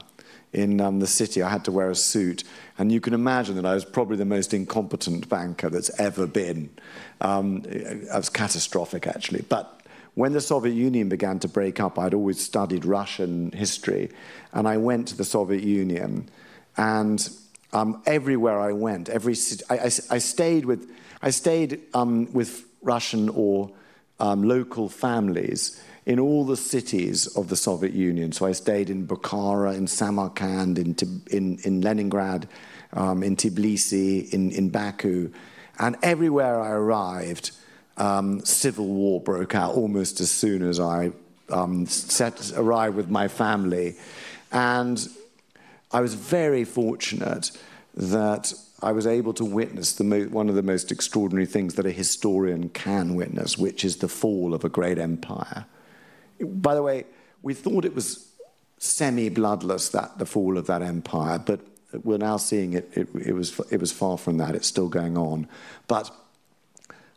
in the city. I had to wear a suit, and you can imagine that I was probably the most incompetent banker that's ever been. It was catastrophic, actually. But when the Soviet Union began to break up, I'd always studied Russian history, and I went to the Soviet Union, and everywhere I went, every city, I stayed with Russian or local families in all the cities of the Soviet Union. So I stayed in Bukhara, in Samarkand, in Leningrad, in Tbilisi, in Baku. And everywhere I arrived, civil war broke out almost as soon as I arrived with my family. And I was very fortunate that I was able to witness one of the most extraordinary things that a historian can witness, which is the fall of a great empire. By the way, we thought it was semi-bloodless, the fall of that empire, but we're now seeing it was far from that. It's still going on. But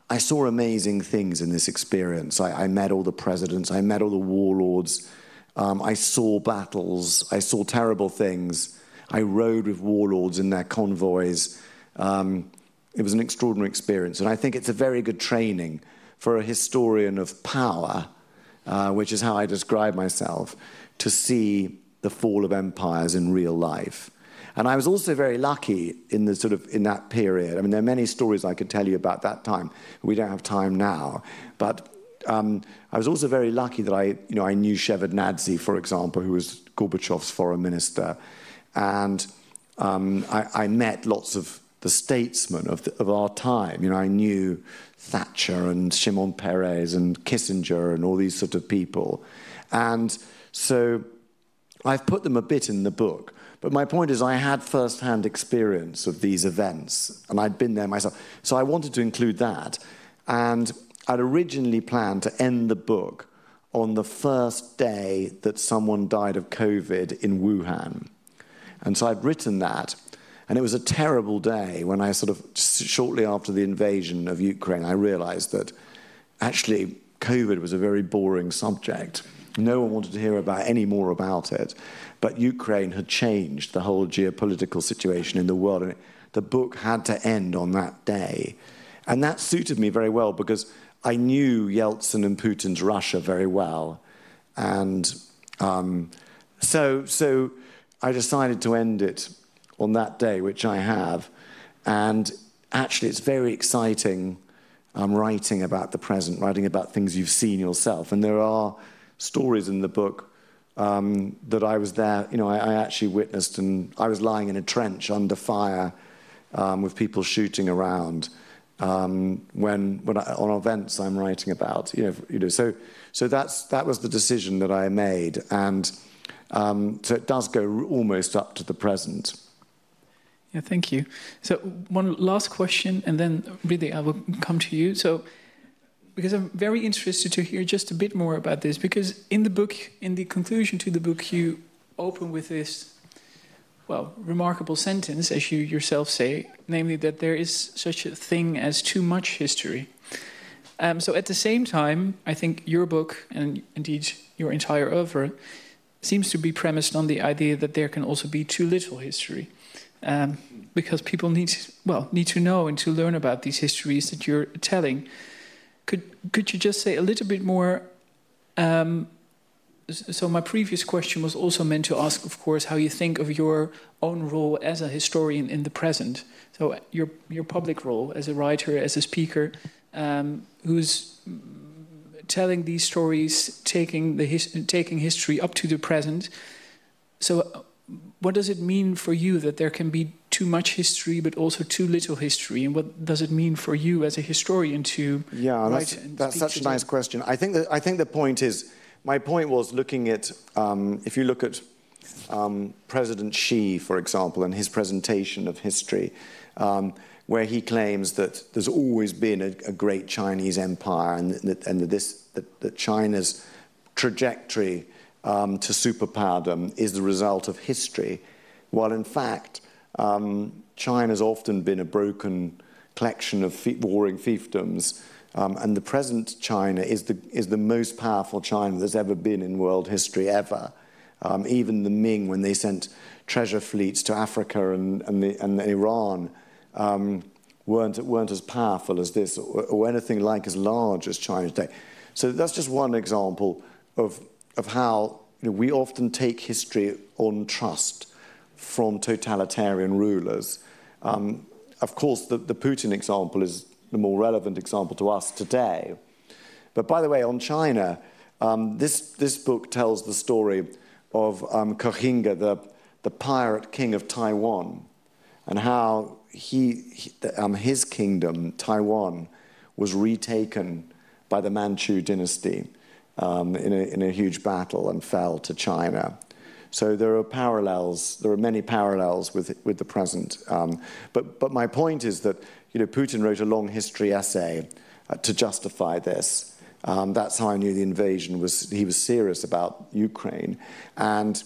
I saw amazing things in this experience. I met all the presidents. I met all the warlords. I saw battles. I saw terrible things. I rode with warlords in their convoys. It was an extraordinary experience. And I think it's a very good training for a historian of power, which is how I describe myself, to see the fall of empires in real life. And I was also very lucky in that period. I mean, there are many stories I could tell you about that time. We don't have time now. But I was also very lucky that I knew Shevardnadze, for example, who was Gorbachev's foreign minister. And I met lots of the statesmen of our time. You know, I knew Thatcher and Shimon Peres and Kissinger and all these sort of people. And so I've put them a bit in the book. But my point is I had first-hand experience of these events, and I'd been there myself. So I wanted to include that. And I'd originally planned to end the book on the first day that someone died of COVID in Wuhan. And so I'd written that. And it was a terrible day when I shortly after the invasion of Ukraine, I realized that actually COVID was a very boring subject. No one wanted to hear any more about it. But Ukraine had changed the whole geopolitical situation in the world. And the book had to end on that day. And that suited me very well because I knew Yeltsin and Putin's Russia very well. And so I decided to end it on that day, which I have. And actually, it's very exciting writing about the present, writing about things you've seen yourself. And there are stories in the book that I was there, I actually witnessed, and I was lying in a trench under fire with people shooting around. on events I'm writing about. So that was the decision that I made, and so it does go almost up to the present. Yeah, thank you. So one last question, and then really I will come to you. So, because I'm very interested to hear just a bit more about this, because in the book, in the conclusion to the book, you open with this, well, remarkable sentence, as you yourself say, namely that there is such a thing as too much history. So at the same time, I think your book, and indeed your entire oeuvre, seems to be premised on the idea that there can also be too little history. Because people need to know and to learn about these histories that you're telling. Could you just say a little bit more? So my previous question was also meant to ask, of course, how you think of your own role as a historian in the present. So your public role as a writer, as a speaker, who's telling these stories, taking history up to the present. So what does it mean for you that there can be too much history but also too little history? And what does it mean for you as a historian to write and that's speak such a to nice question. I think the point is, my point was looking at, if you look at President Xi, for example, and his presentation of history, where he claims that there's always been a great Chinese empire, and that China's trajectory to superpowerdom is the result of history, while in fact China's often been a broken collection of warring fiefdoms, and the present China is the most powerful China there's ever been in world history ever. Even the Ming, when they sent treasure fleets to Africa and Iran, weren't as powerful as this, or anything like as large as China today. So that's just one example of how we often take history on trust from totalitarian rulers. Of course, the Putin example is the more relevant example to us today. But by the way, on China, this book tells the story of Koxinga, the pirate king of Taiwan, and how his kingdom, Taiwan, was retaken by the Manchu dynasty in a huge battle and fell to China. So there are many parallels with the present. But my point is that Putin wrote a long history essay to justify this. That's how I knew the invasion he was serious about Ukraine. And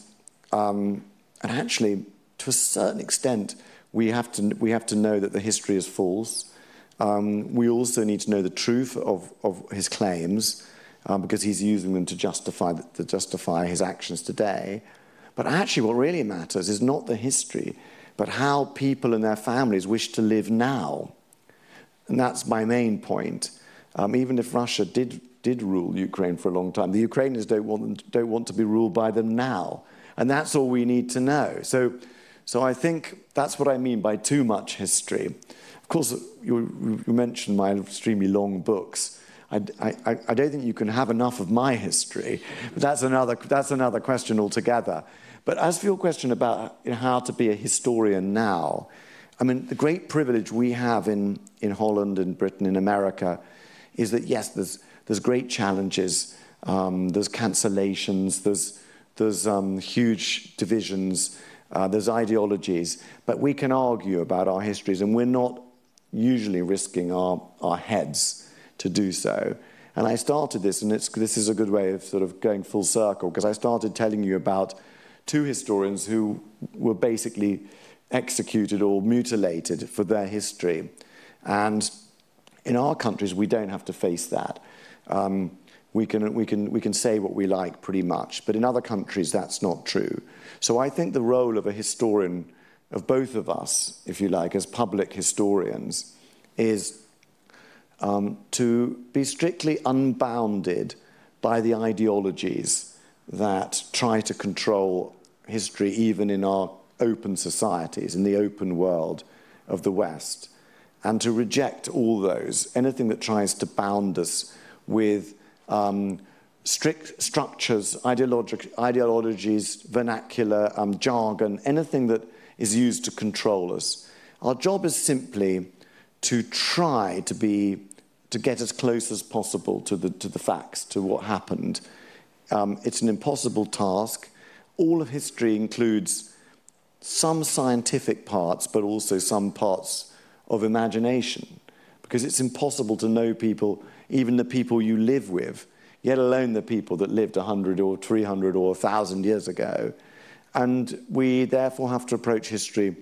actually, to a certain extent, we have to know that the history is false. We also need to know the truth of his claims, because he's using them to justify his actions today. But actually what really matters is not the history, but how people and their families wish to live now. And that's my main point. Even if Russia did rule Ukraine for a long time, the Ukrainians don't want to be ruled by them now. And that's all we need to know. So I think that's what I mean by too much history. Of course, you mentioned my extremely long books. I don't think you can have enough of my history. But that's another question altogether. But as for your question about how to be a historian now, I mean, the great privilege we have in Holland, in Britain, in America, is that yes, there's great challenges, there's cancellations, there's huge divisions, there's ideologies, but we can argue about our histories, and we're not usually risking our heads to do so. And I started this, and this is a good way of sort of going full circle, because I started telling you about two historians who were basically executed or mutilated for their history. And in our countries, we don't have to face that. We can say what we like pretty much, but in other countries, that's not true. So I think the role of a historian, of both of us, if you like, as public historians, is to be strictly unbounded by the ideologies that try to control history even in our open societies, in the open world of the West, and to reject all those, anything that tries to bound us with strict structures, ideologies, vernacular, jargon, anything that is used to control us. Our job is simply to try to get as close as possible to the facts, to what happened. It's an impossible task. All of history includes some scientific parts, but also some parts of imagination, because it's impossible to know people, even the people you live with, yet alone the people that lived 100 or 300 or 1,000 years ago. And we therefore have to approach history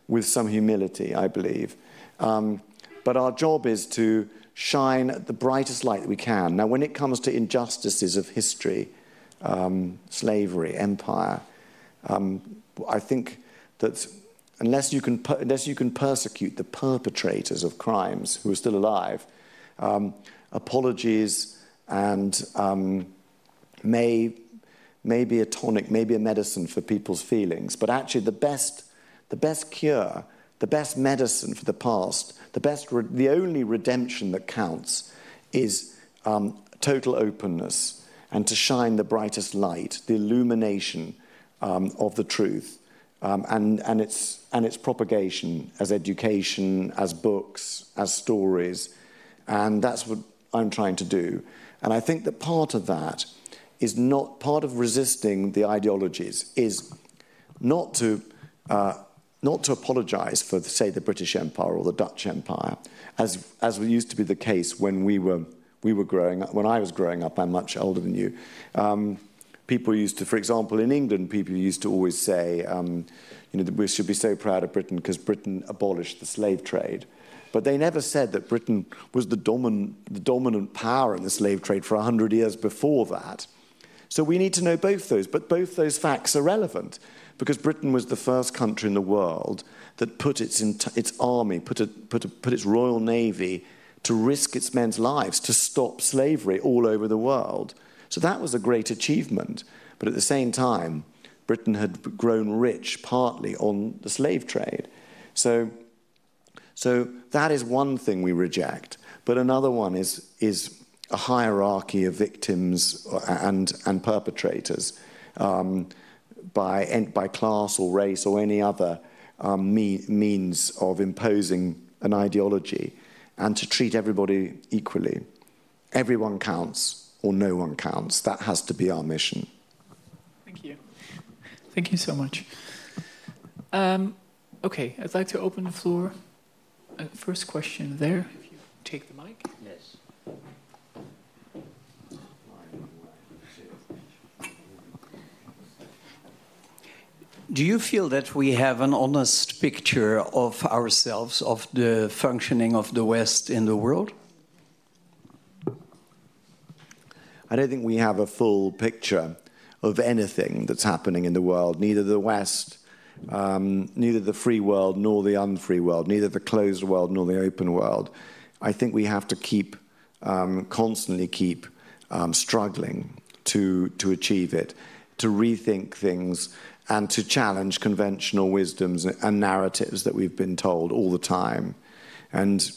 with some humility, I believe. But our job is to shine the brightest light that we can. Now, when it comes to injustices of history, slavery, empire, I think that unless you can persecute the perpetrators of crimes who are still alive, apologies and may be a tonic, maybe a medicine for people's feelings. But actually, the best cure, the best medicine for the past, the only redemption that counts is total openness, and to shine the brightest light, the illumination of the truth, and its propagation as education, as books, as stories, and that's what I'm trying to do. And I think that part of that is not part of resisting the ideologies is not to apologize for, say, the British Empire or the Dutch Empire, as used to be the case when we were growing up. When I was growing up, I'm much older than you. People used to, for example, in England, people used to always say, that we should be so proud of Britain because Britain abolished the slave trade. But they never said that Britain was the dominant power in the slave trade for 100 years before that. So we need to know both those, but both those facts are relevant, because Britain was the first country in the world that put its army, put its Royal Navy to risk its men's lives to stop slavery all over the world. So that was a great achievement. But at the same time, Britain had grown rich partly on the slave trade. So that is one thing we reject. But another one is a hierarchy of victims and perpetrators by class or race or any other means of imposing an ideology, and to treat everybody equally. Everyone counts or no one counts. That has to be our mission. Thank you. Thank you so much. Okay, I'd like to open the floor. First question there, if you take the mic. Yes. Do you feel that we have an honest picture of ourselves, of the functioning of the West in the world? I don't think we have a full picture of anything that's happening in the world, neither the West, neither the free world nor the unfree world, neither the closed world nor the open world. I think we have to constantly keep struggling to achieve it, to rethink things, and to challenge conventional wisdoms and narratives that we've been told all the time. And,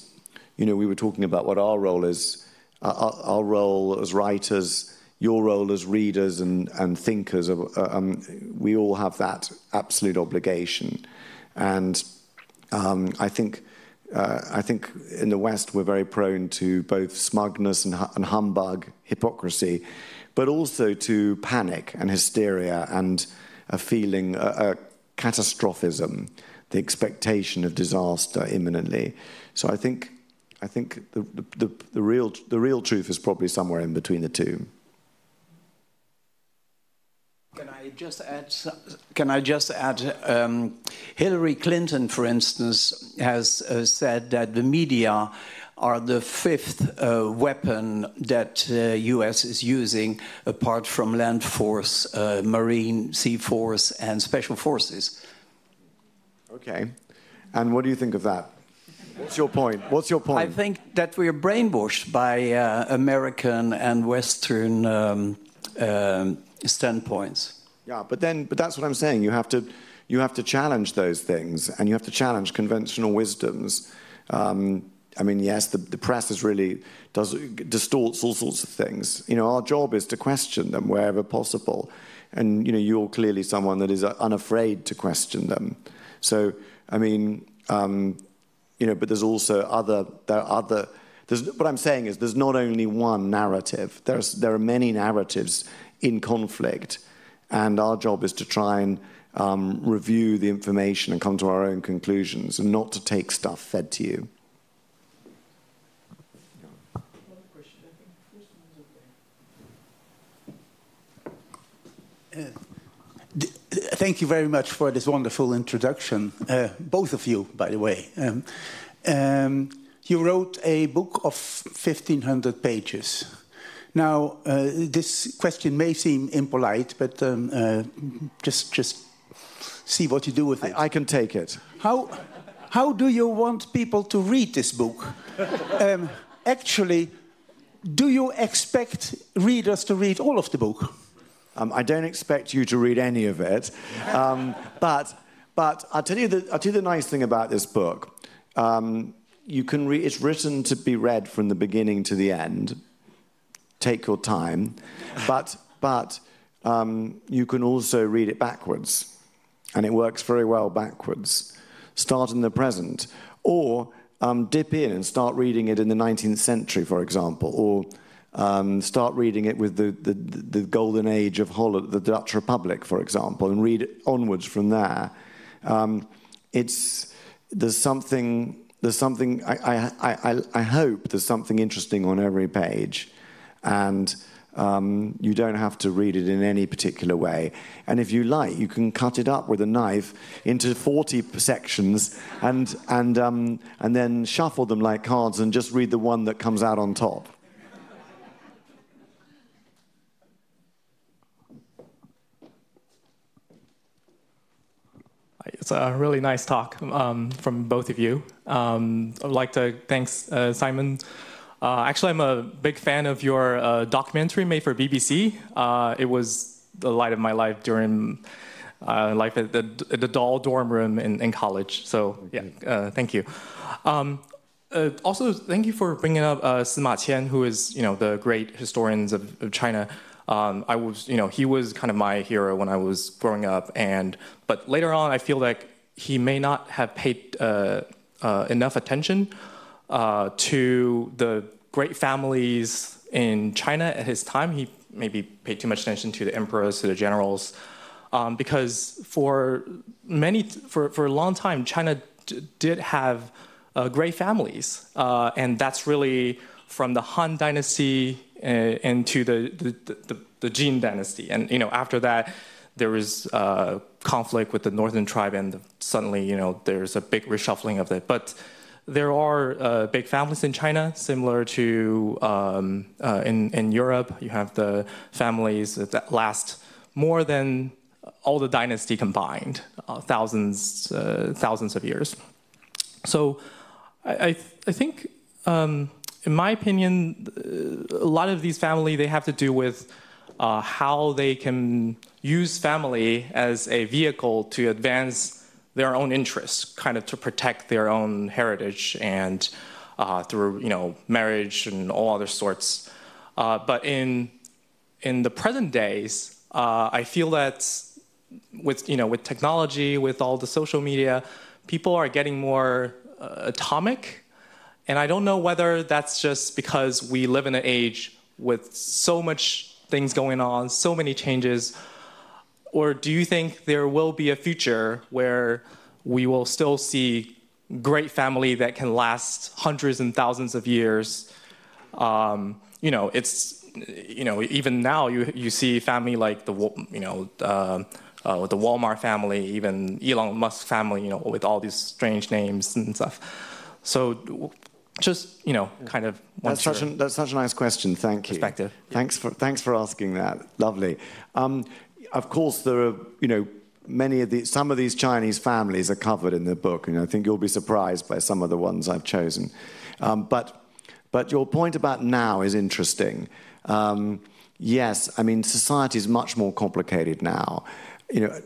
we were talking about what our role is, our role as writers, your role as readers and thinkers. We all have that absolute obligation. And I think in the West we're very prone to both smugness and humbug, hypocrisy, but also to panic and hysteria and a feeling, a catastrophism, the expectation of disaster imminently. So I think the real truth is probably somewhere in between the two. Can I just add? Hillary Clinton, for instance, has said that the media are the fifth weapon that U.S. is using, apart from land force, marine, sea force, and special forces. Okay. And what do you think of that? What's your point? What's your point? I think that we're brainwashed by American and Western standpoinds. Yeah, but that's what I'm saying. You have to challenge those things, and you have to challenge conventional wisdoms. I mean, yes, the press distorts all sorts of things. Our job is to question them wherever possible, and you're clearly someone that is unafraid to question them. So, I mean, but there's also what I'm saying is there's not only one narrative. There are many narratives in conflict, and our job is to try and review the information and come to our own conclusions, and not to take stuff fed to you. Thank you very much for this wonderful introduction, both of you, by the way. You wrote a book of 1,500 pages. Now, this question may seem impolite, but just see what you do with it. I can take it. How do you want people to read this book? Actually, do you expect readers to read all of the book? I don't expect you to read any of it, but I'll tell you the nice thing about this book. You can read. It's written to be read from the beginning to the end. Take your time, but you can also read it backwards, and it works very well backwards. Start in the present, or dip in and start reading it in the 19th century, for example, or start reading it with the golden age of Holland, the Dutch Republic, for example, and read it onwards from there. There's something. I hope there's something interesting on every page, and you don't have to read it in any particular way. And if you like, you can cut it up with a knife into 40 sections, and then shuffle them like cards, and just read the one that comes out on top. It's a really nice talk from both of you. I'd like to thank Simon. Actually, I'm a big fan of your documentary made for BBC. It was the light of my life during life at the doll dorm room in college. So yeah, thank you. Also, thank you for bringing up Sima Qian, who is the great historians of China. He was kind of my hero when I was growing up, but later on, I feel like he may not have paid enough attention to the great families in China at his time. He maybe paid too much attention to the emperors, to the generals, because for a long time, China did have great families, and that's really from the Han Dynasty into the Jin Dynasty, and after that there was conflict with the northern tribe, and suddenly there's a big reshuffling of it. But there are big families in China, similar to in Europe. You have the families that last more than all the dynasty combined, thousands of years. So I think. In my opinion, a lot of these families, they have to do with how they can use family as a vehicle to advance their own interests, kind of to protect their own heritage, and through marriage and all other sorts. But in the present days, I feel that with technology, with all the social media, people are getting more atomic. And I don't know whether that's just because we live in an age with so much things going on, so many changes, or do you think there will be a future where we will still see great family that can last hundreds and thousands of years? Even now you see family like the Walmart family, even Elon Musk family, with all these strange names and stuff. So. Just kind of. That's such a nice question. Thank you. Perspective. Thanks for asking that. Lovely. Of course, there are some of these Chinese families are covered in the book, and I think you'll be surprised by some of the ones I've chosen. But your point about now is interesting. Yes, I mean society is much more complicated now.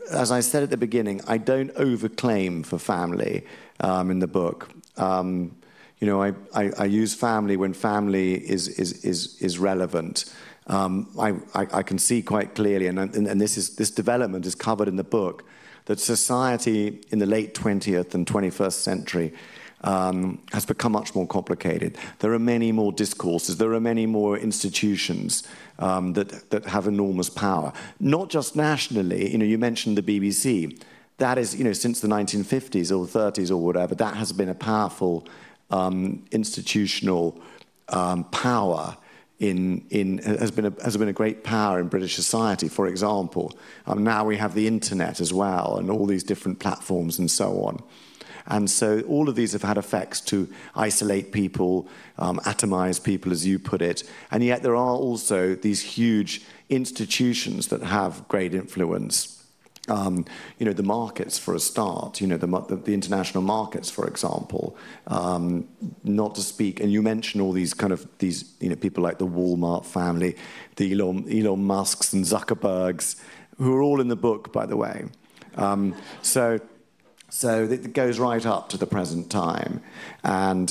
As I said at the beginning, I don't overclaim for family in the book. I use family when family is relevant. I can see quite clearly, and this development is covered in the book, that society in the late 20th and 21st century has become much more complicated. There are many more discourses. There are many more institutions that have enormous power. Not just nationally. You mentioned the BBC. That is, since the 1950s or 30s or whatever, that has been a powerful institutional power. Has been a great power in British society. For example, now we have the internet as well, and all these different platforms and so on. And so all of these have had effects to isolate people, atomize people, as you put it. And yet there are also these huge institutions that have great influence. The markets, for a start, the international markets, for example, not to speak, and you mention all these people like the Walmart family, the Elon Musks and Zuckerbergs, who are all in the book, by the way. So it goes right up to the present time, and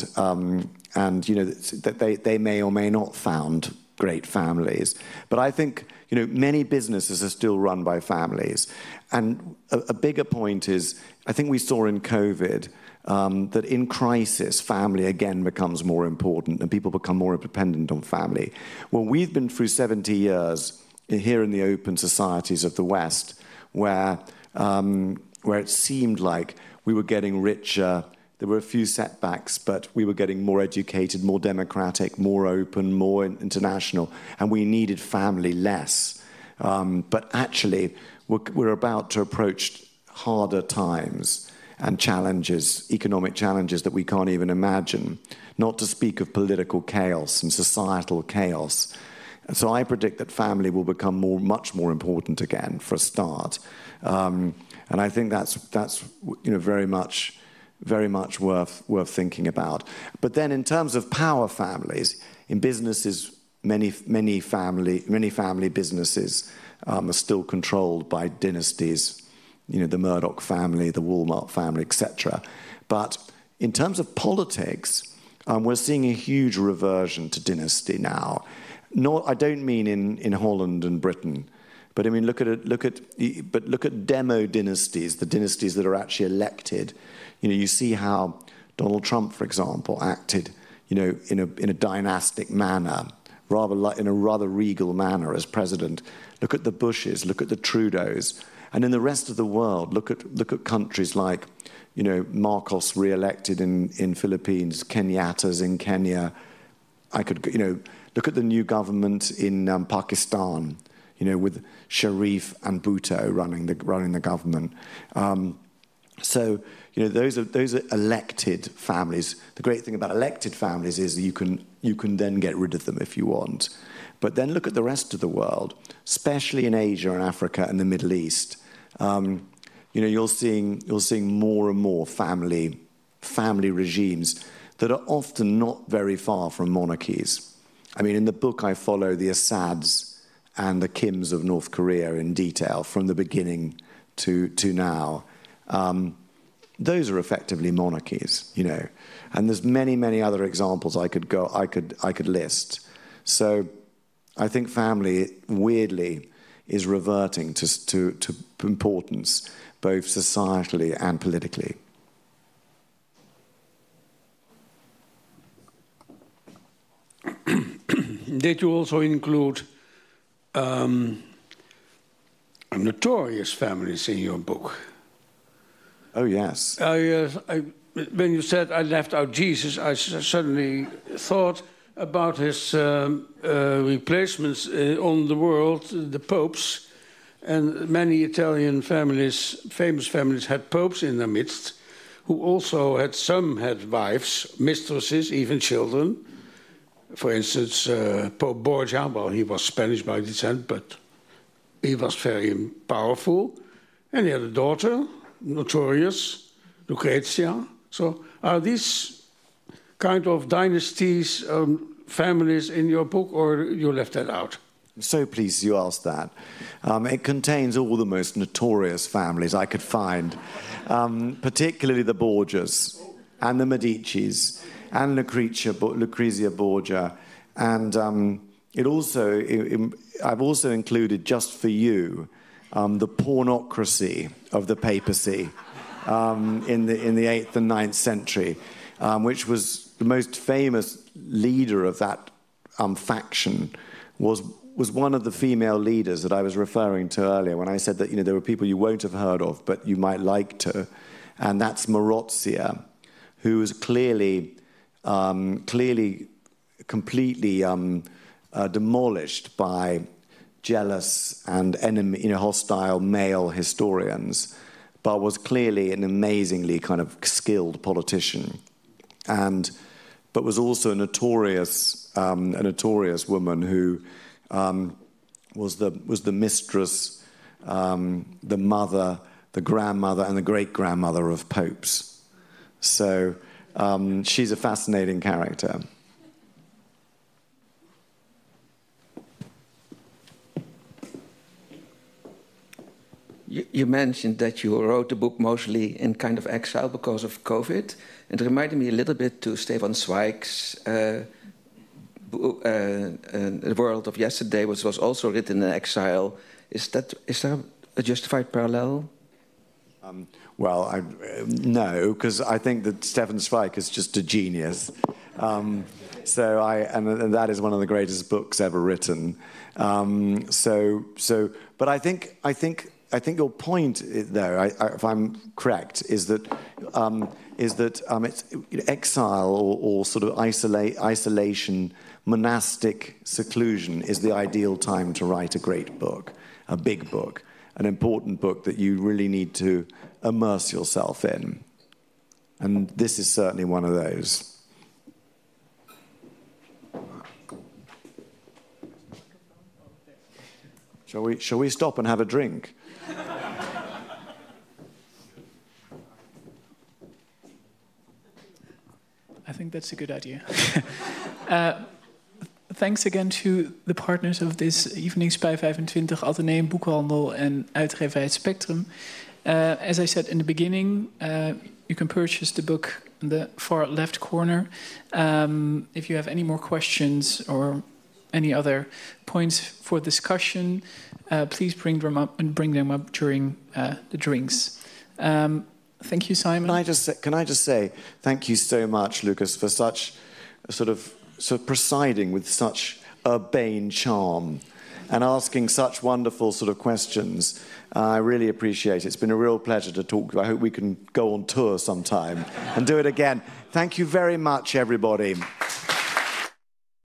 that they may or may not found great families. But I think many businesses are still run by families. And a bigger point is, I think we saw in COVID that in crisis, family again becomes more important and people become more dependent on family. Well, we've been through 70 years here in the open societies of the West where it seemed like we were getting richer. There were a few setbacks, but we were getting more educated, more democratic, more open, more international, and we needed family less. But actually, we're about to approach harder times and challenges, economic challenges that we can't even imagine, not to speak of political chaos and societal chaos. And so I predict that family will become much more important again, for a start. And I think that's very much worth thinking about. But then in terms of power families, in businesses, many family businesses are still controlled by dynasties, the Murdoch family, the Walmart family, etc. But in terms of politics, we're seeing a huge reversion to dynasty now. I don't mean in Holland and Britain, but I mean look at demo dynasties, the dynasties that are actually elected. You see how Donald Trump, for example, acted, in a dynastic manner, in a rather regal manner as president. Look at the Bushes, look at the Trudeaus, and in the rest of the world, look at countries like, Marcos re-elected in Philippines, Kenyatta's in Kenya. Look at the new government in Pakistan, with Sharif and Bhutto running the government. So those are elected families. The great thing about elected families is you can then get rid of them if you want. But then look at the rest of the world, especially in Asia and Africa and the Middle East. You're seeing more and more family regimes that are often not very far from monarchies. I mean, in the book I follow the Assads and the Kims of North Korea in detail from the beginning to now. Those are effectively monarchies, and there's many other examples I could list. So I think family, weirdly, is reverting to importance, both societally and politically. Did you also include notorious families in your book? Oh, yes. When you said I left out Jesus, I suddenly thought about his replacements on the world, the popes, and many Italian families, famous families, had popes in their midst, who also had wives, mistresses, even children. For instance, Pope Borgia, well, he was Spanish by descent, but he was very powerful. And he had a daughter, notorious, Lucrezia. So are these kind of dynasties, families in your book, or you left that out? I'm so pleased you asked that. It contains all the most notorious families I could find, particularly the Borgias and the Medicis and Lucrezia Borgia. And I've also included, just for you, the pornocracy of the papacy in the 8th and 9th century. which was the most famous leader of that faction, was one of the female leaders that I was referring to earlier when I said that, you know, there were people you won't have heard of, but you might like to, and that's Marozia, who was clearly completely demolished by jealous and enemy, you know, hostile male historians, but was clearly an amazingly kind of skilled politician, but was also a notorious woman who was the mistress, the mother, the grandmother, and the great-grandmother of popes. So she's a fascinating character. You mentioned that you wrote the book mostly in kind of exile because of COVID. It reminded me a little bit to Stefan Zweig's The World of Yesterday, which was also written in exile. Is there a justified parallel? Well, no, because I think that Stefan Zweig is just a genius. And that is one of the greatest books ever written. But I think your point, though, if I'm correct, is that it's exile or sort of isolation, monastic seclusion is the ideal time to write a great book, a big book, an important book that you really need to immerse yourself in. And this is certainly one of those. Shall we stop and have a drink? I think that's a good idea. Thanks again to the partners of this evening, Spij 25, Atheneum, Boekhandel en uitgeverij Spectrum. As I said in the beginning, you can purchase the book in the far left corner. If you have any more questions or any other points for discussion, please bring them up during the drinks. Thank you, Simon. Can I just say thank you so much, Lucas, for such presiding with such urbane charm and asking such wonderful sort of questions. I really appreciate it. It's been a real pleasure to talk to you. I hope we can go on tour sometime and do it again. Thank you very much, everybody.